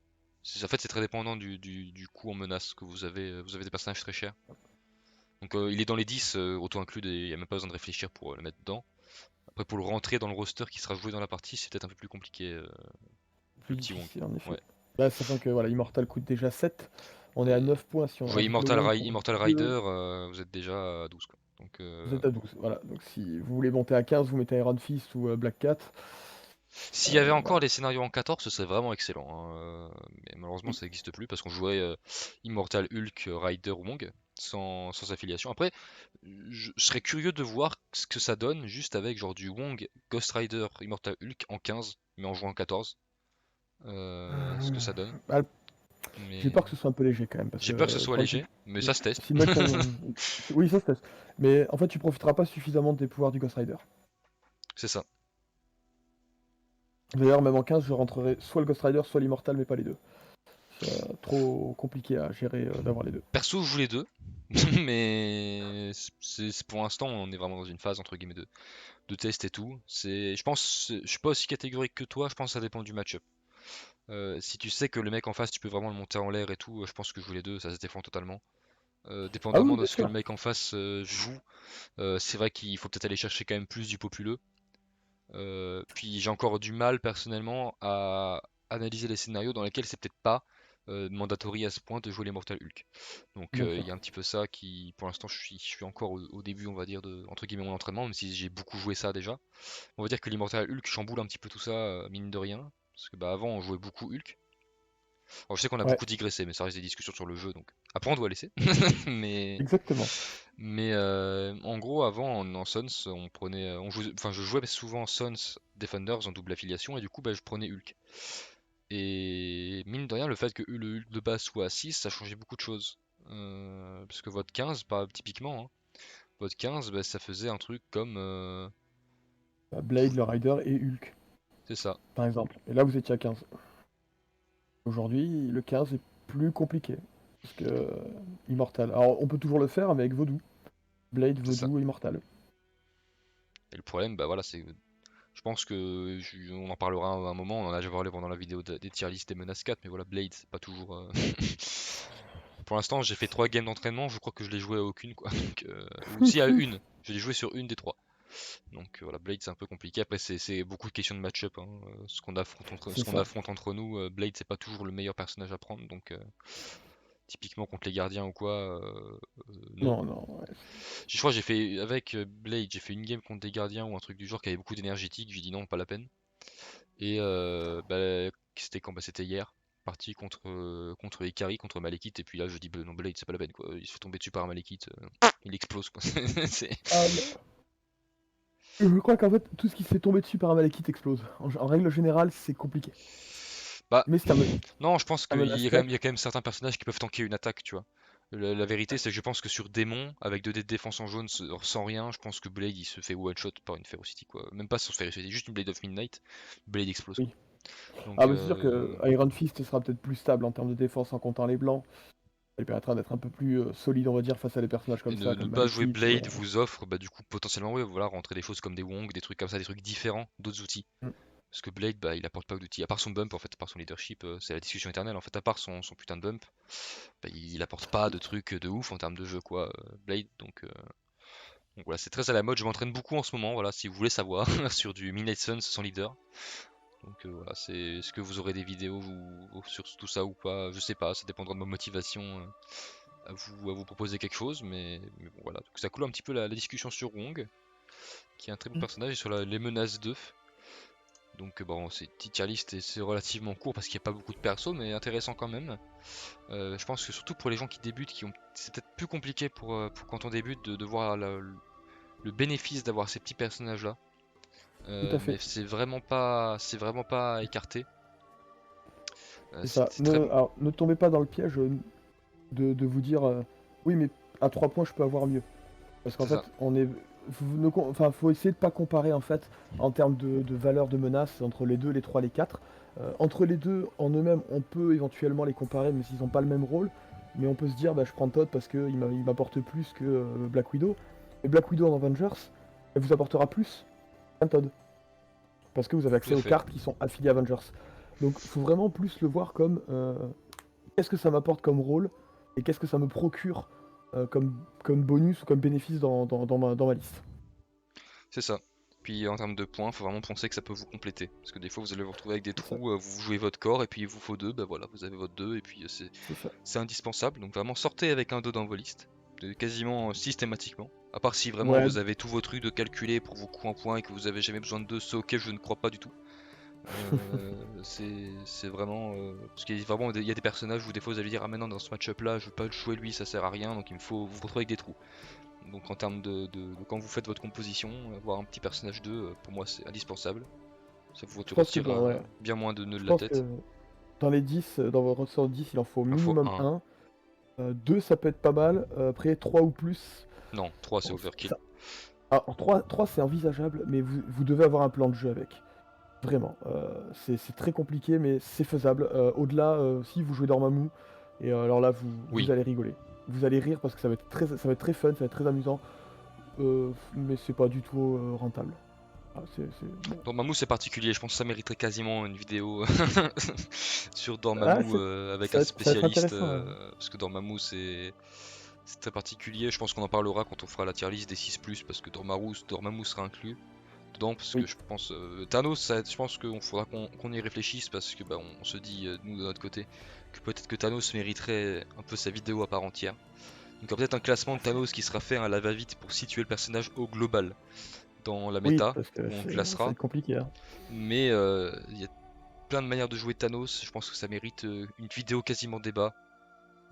En fait, c'est très dépendant du coup en menace que vous avez. Vous avez des personnages très chers. Donc il est dans les 10 auto inclus, il n'y a même pas besoin de réfléchir pour le mettre dedans. Après, pour le rentrer dans le roster qui sera joué dans la partie, c'est peut-être un peu plus compliqué,
plus
le petit Wong.
difficile en effet.
Ouais.
Bah, sachant que voilà, Immortal coûte déjà 7, on est à
Et
9 points si
vous
on
voyez
rajoute le Wong pour
Immortal Rider,
2.
vous êtes déjà à 12 quoi. Donc,
Vous êtes à 12, voilà. Donc si vous voulez monter à 15, vous mettez Iron Fist ou Black Cat.
s'il y avait encore
Voilà.
les scénarios en 14, ce serait vraiment excellent, hein, mais malheureusement,
Oui.
ça n'existe plus parce qu'on jouait Immortal Hulk, Rider ou Wong sans affiliation. Après, je serais curieux de voir ce que ça donne juste avec genre du Wong, Ghost Rider, Immortal Hulk en 15, mais en jouant en 14. Ce que ça donne.
Bah, j'ai peur
Mais
que ce soit un peu léger quand même, parce que
j'ai peur que ce
le
soit
problème c'est que
léger, mais ça se teste.
si le mec oui, ça se teste. Mais en fait, tu profiteras pas suffisamment des pouvoirs du Ghost Rider.
C'est ça.
D'ailleurs, même en 15, je rentrerai soit le Ghost Rider, soit l'Immortal, mais pas les deux. C'est trop compliqué à gérer d'avoir les deux.
Perso, je joue les deux, mais pour l'instant, on est vraiment dans une phase entre guillemets de test et tout. Je pense, je suis pas aussi catégorique que toi. Je pense que ça dépend du match-up. Si tu sais que le mec en face, tu peux vraiment le monter en l'air et tout, je pense que je joue les deux, ça se défend totalement.
Ah oui,
Dépendamment de
bien
ce que le
sûr.
mec en face joue, c'est vrai qu'il faut peut-être aller chercher quand même plus du populeux. Puis j'ai encore du mal personnellement à analyser les scénarios dans lesquels c'est peut-être pas mandatory à ce point de jouer les Mortal Hulk. Donc
Bien
il
sûr.
y a un petit peu ça qui, pour l'instant, je suis encore au début, on va dire, de entre guillemets mon entraînement, même si j'ai beaucoup joué ça déjà. On va dire que l'Immortal Hulk chamboule un petit peu tout ça, mine de rien. Parce que bah avant on jouait beaucoup Hulk. Alors je sais qu'on a
Ouais,
beaucoup digressé, mais ça reste des discussions sur le jeu, donc après on doit laisser. mais
exactement.
en gros avant en Sons, on prenait, enfin je jouais souvent Sons Defenders en double affiliation et du coup bah, je prenais Hulk. Et mine de rien, le fait que le Hulk de base soit à 6, ça changeait beaucoup de choses. Parce que votre 15, pas typiquement, hein, votre 15, bah, ça faisait un truc comme
Bah, Blade, le Rider et Hulk,
c'est ça.
par exemple. Et là, vous étiez à 15. Aujourd'hui, le 15 est plus compliqué. Parce que Immortal. Alors, on peut toujours le faire, mais avec Vaudou. Blade,
C'est ça.
Vaudou, Immortal.
Et le problème, bah voilà, c'est. Je pense que on en parlera à un moment, on en a déjà parlé pendant la vidéo des tier list des menaces 4, mais voilà, Blade, c'est pas toujours. Pour l'instant, j'ai fait 3 games d'entraînement, je crois que je l'ai joué à aucune, quoi. Donc, ou si à une, je l'ai joué sur une des 3. Donc voilà, Blade c'est un peu compliqué. Après, c'est beaucoup de questions de match-up, hein. Ce
C'est
qu'on
ça.
affronte entre nous, Blade c'est pas toujours le meilleur personnage à prendre, donc typiquement contre les gardiens ou quoi, non.
Non, non, ouais.
Je crois que j'ai fait avec Blade, j'ai fait une game contre des gardiens ou un truc du genre qui avait beaucoup d'énergétique, j'ai dit non, pas la peine. Et bah, c'était quand bah, c'était hier, parti contre Ikari, contre Malekith, et puis là je dis bah, non, Blade c'est pas la peine quoi, il se fait tomber dessus par un Malekith, il explose quoi. C'est-
Ah, je crois qu'en fait, tout ce qui se fait tomber dessus par un Malekith explose. En règle générale, c'est compliqué.
Bah,
Mais c'est
non, je pense
un
qu'il
menace
y a quand même, il y
4.
a quand même certains personnages qui peuvent tanker une attaque, tu vois. La vérité, c'est que je pense que sur Démon, avec 2 dés de défense en jaune, sans rien, je pense que Blade il se fait one shot par une Ferocity quoi. Même pas sans Ferocity, juste une Blade of Midnight, Blade explose quoi.
Oui.
Donc
Ah, mais c'est sûr que Iron Fist sera peut-être plus stable en termes de défense en comptant les blancs. Ça lui permettra d'être un peu plus solide, on va dire, face à des personnages
et
comme ça,
ne
comme
pas jouer
Malekith ou.
Blade vous offre bah, du coup potentiellement ouais, voilà, rentrer des choses comme des Wong, des trucs comme ça, des trucs différents, d'autres outils.
Mm.
Parce que Blade, bah, il apporte pas d'outils. À part son bump, en fait, à part son leadership, c'est la discussion éternelle. En fait, à part son putain de bump, bah, il apporte pas de trucs de ouf en termes de jeu, quoi, Blade. Donc voilà, c'est très à la mode. Je m'entraîne beaucoup en ce moment, voilà, si vous voulez savoir, sur du Midnight Suns sans leader. Donc voilà, est-ce que vous aurez des vidéos sur tout ça ou pas? Je sais pas, ça dépendra de ma motivation à vous proposer quelque chose. Mais bon, voilà. Donc ça coule un petit peu la discussion sur Wong, qui est un très bon personnage, et sur les menaces 2. Donc bon, c'est une petite tier list et c'est relativement court parce qu'il n'y a pas beaucoup de persos, mais intéressant quand même. Je pense que surtout pour les gens qui débutent, c'est peut-être plus compliqué pour quand on débute de voir le bénéfice d'avoir ces petits personnages là.
Tout à
Mais
fait.
c'est vraiment pas à écarter.
C'est ça.
C'est très bon.
Alors, ne tombez pas dans le piège de vous dire oui, mais à 3 points, je peux avoir mieux. Parce qu'en
C'est
fait,
ça.
enfin, faut essayer de pas comparer en fait en termes de valeur de menace entre les 2, les 3, les 4. Entre les deux, en eux-mêmes, on peut éventuellement les comparer, mais s'ils n'ont pas le même rôle. Mais on peut se dire, bah, je prends Todd parce qu'il m'apporte plus que Black Widow. Et Black Widow en Avengers, elle vous apportera plus qu'un Todd. Parce que vous avez
Tout
accès
à
aux
fait.
cartes qui sont affiliées Avengers. Donc, faut vraiment plus le voir comme qu'est-ce que ça m'apporte comme rôle et qu'est-ce que ça me procure comme bonus ou comme bénéfice dans ma liste.
C'est ça. Puis en termes de points, faut vraiment penser que ça peut vous compléter. Parce que des fois vous allez vous retrouver avec des
C'est ça,
trous, vous jouez votre corps et puis il vous faut deux, bah voilà, vous avez votre deux et puis
c'est ça.
c'est indispensable. Donc vraiment sortez avec un 2 dans vos listes, quasiment systématiquement. À part si vraiment
Ouais,
vous avez tous vos trucs de calculer pour vos coups en points et que vous avez jamais besoin de deux, ce auquel je ne crois pas du tout. C'est vraiment parce qu'il y a vraiment il y a des personnages où des fois vous allez dire ah maintenant dans ce match-up là je veux pas jouer lui ça sert à rien donc il me faut vous retrouver avec des trous. Donc en termes de quand vous faites votre composition, avoir un petit personnage 2, pour moi c'est indispensable. Ça vous
je pense que
retirera bien moins de nœuds
je
de la
pense
tête.
que dans les 10, dans votre ressort 10, il en faut
Il en faut
minimum
un.
un. 2, ça peut être pas mal. Après, 3 ou plus.
Non, 3 c'est
Bon,
overkill.
Alors, 3 c'est envisageable, mais vous devez avoir un plan de jeu avec. Vraiment. C'est très compliqué, mais c'est faisable. Au-delà, si vous jouez Dormammu, et alors là, vous
Oui.
allez rigoler. Vous allez rire parce que ça va être très fun, ça va être très amusant. Mais c'est pas du tout rentable. Ah, bon.
Dormammu c'est particulier, je pense que ça mériterait quasiment une vidéo sur
Ah,
Dormammu avec un
ça va être
spécialiste
intéressant, ouais.
parce que Dormammu c'est très particulier. Je pense qu'on en parlera quand on fera la tier list des 6+, parce que Dormammu sera inclus dedans, parce que
Oui,
je pense Thanos, je pense qu'il faudra qu'on y réfléchisse, parce que bah, on se dit, nous de notre côté, que peut-être que Thanos mériterait un peu sa vidéo à part entière. Donc il y aura peut-être un classement de Thanos qui sera fait à la va-vite pour situer le personnage au global dans la
oui,
méta,
parce que
où on le
ça va
classera.
être compliqué, hein.
Mais il y a plein de manières de jouer Thanos, je pense que ça mérite une vidéo quasiment débat.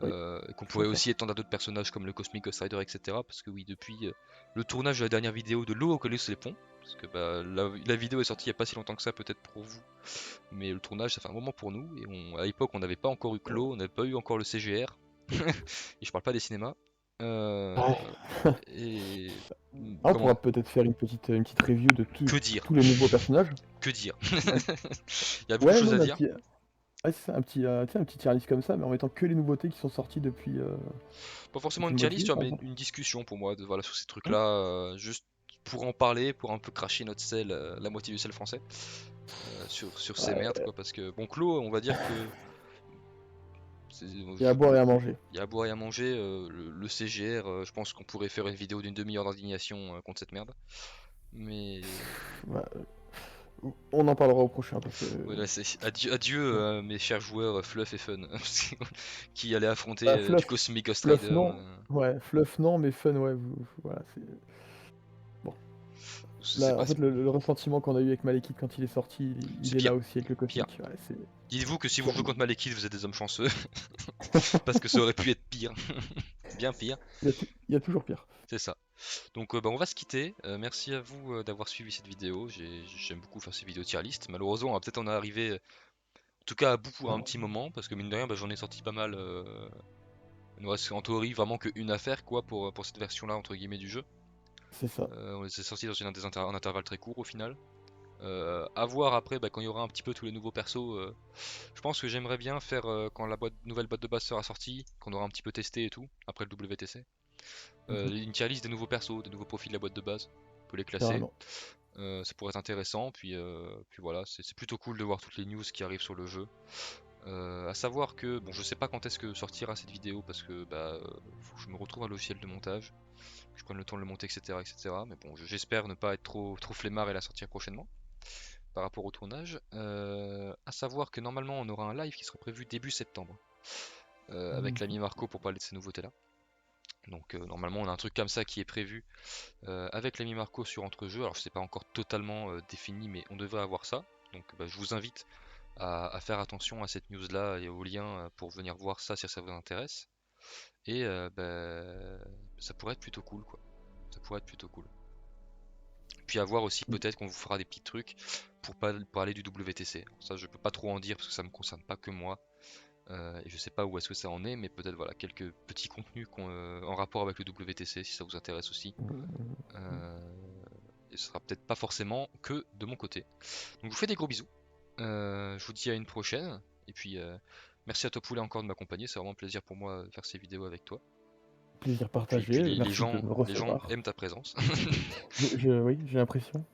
Oui,
Qu'on
je suis
pourrait
d'accord.
aussi étendre à d'autres personnages comme le Cosmic Ghost Rider, etc. Parce que oui, depuis le tournage de la dernière vidéo de l'eau Oculus les ponts, parce que bah, la vidéo est sortie il n'y a pas si longtemps que ça, peut-être pour vous, mais le tournage ça fait un moment pour nous, et à l'époque on n'avait pas encore eu Clo, on n'avait pas eu encore le CGR, et je parle pas des cinémas. Euh,
Ouais.
et
Ah, on
comment
pourra peut-être faire une petite review de
que dire?
tous les nouveaux personnages.
Que dire?
Un-
Il y a beaucoup de
Ouais,
choses
non,
à
mais
dire.
ouais, c'est ça, tu sais, un petit tier list comme ça, mais en mettant que les nouveautés qui sont sorties
Pas forcément
depuis
une
le mois
tier
de
list,
juillet,
tu vois,
par
mais
exemple.
une discussion pour moi voilà, sur ces
Ouais,
trucs-là, juste pour en parler, pour un peu cracher notre sel, la moitié du sel français. Sur ces merdes
ouais,
quoi, parce que bon Clos on va dire que
il y a à boire et à manger.
il y a à boire et à manger, le CGR je pense qu'on pourrait faire une vidéo d'une demi-heure d'indignation contre cette merde, mais
Ouais, on en parlera au prochain parce que
voilà c'est adieu,
bon.
mes chers joueurs Fluff et Fun qui allaient affronter
Bah,
du
Fluff,
Cosmic Ghost
Fluff
Rider,
non, ouais, Fluff non, mais Fun, ouais, voilà, c'est bon.
c'est
Là,
pas
en fait, le ressentiment qu'on a eu avec Malekith quand il est sorti, il
c'est
est
pire
là aussi avec le
pire.
Cosmic. Ouais,
Dites-vous que si
c'est
vous jouez
terrible.
contre Malekith vous êtes des hommes chanceux parce que ça aurait pu être pire, bien pire.
Il y a toujours pire.
C'est ça. Donc bah, on va se quitter. Merci à vous d'avoir suivi cette vidéo. J'aime beaucoup faire ces vidéos tier list. Malheureusement, on va peut-être en arriver, en tout cas à bout pour un petit moment, parce que mine de rien, bah, j'en ai sorti pas mal. Il nous reste en théorie vraiment qu'une affaire quoi pour cette version-là entre guillemets du jeu.
C'est ça.
On les a sortis dans un intervalle très court au final. À voir après bah, quand il y aura un petit peu tous les nouveaux persos. Je pense que j'aimerais bien faire quand la nouvelle boîte de base sera sortie, qu'on aura un petit peu testé et tout après le WTC.
Mhm.
Une tier list des nouveaux persos, des nouveaux profils de la boîte de base. On peut les classer.
Carrément.
Ça pourrait être intéressant. Puis voilà, c'est plutôt cool de voir toutes les news qui arrivent sur le jeu. À savoir que, bon, je sais pas quand est-ce que sortira cette vidéo parce que bah, faut que je me retrouve un logiciel de montage, que je prenne le temps de le monter, etc., etc. Mais bon, j'espère ne pas être trop flemmard et la sortir prochainement par rapport au tournage. À savoir que normalement, on aura un live qui sera prévu début septembre avec l'ami
Mhm.
Marco pour parler de ces nouveautés-là. Donc normalement, on a un truc comme ça qui est prévu avec l'ami Marco sur Entre-jeux. Alors, je sais pas encore totalement défini, mais on devrait avoir ça. Donc je vous invite à faire attention à cette news là et aux liens pour venir voir ça si ça vous intéresse. Et ça pourrait être plutôt cool quoi. Ça pourrait être plutôt cool. Puis à voir aussi peut-être qu'on vous fera des petits trucs pour parler du WTC. Alors ça je peux pas trop en dire parce que ça me concerne pas que moi. Et je sais pas où est-ce que ça en est, mais peut-être voilà quelques petits contenus en rapport avec le WTC si ça vous intéresse aussi. Et ce sera peut-être pas forcément que de mon côté. Donc je vous fais des gros bisous. Je vous dis à une prochaine. Et puis merci à toi Poulet encore de m'accompagner. C'est vraiment un plaisir pour moi de faire ces vidéos avec toi.
Plaisir
Puis
partagé, merci de me
les gens
recevoir.
aiment ta présence.
Oui, j'ai l'impression.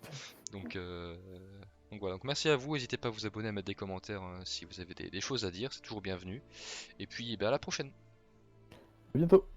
Donc, euh, donc voilà. Donc merci à vous. N'hésitez pas à vous abonner, à mettre des commentaires si vous avez des choses à dire. C'est toujours bienvenu. Et puis à la prochaine.
À bientôt.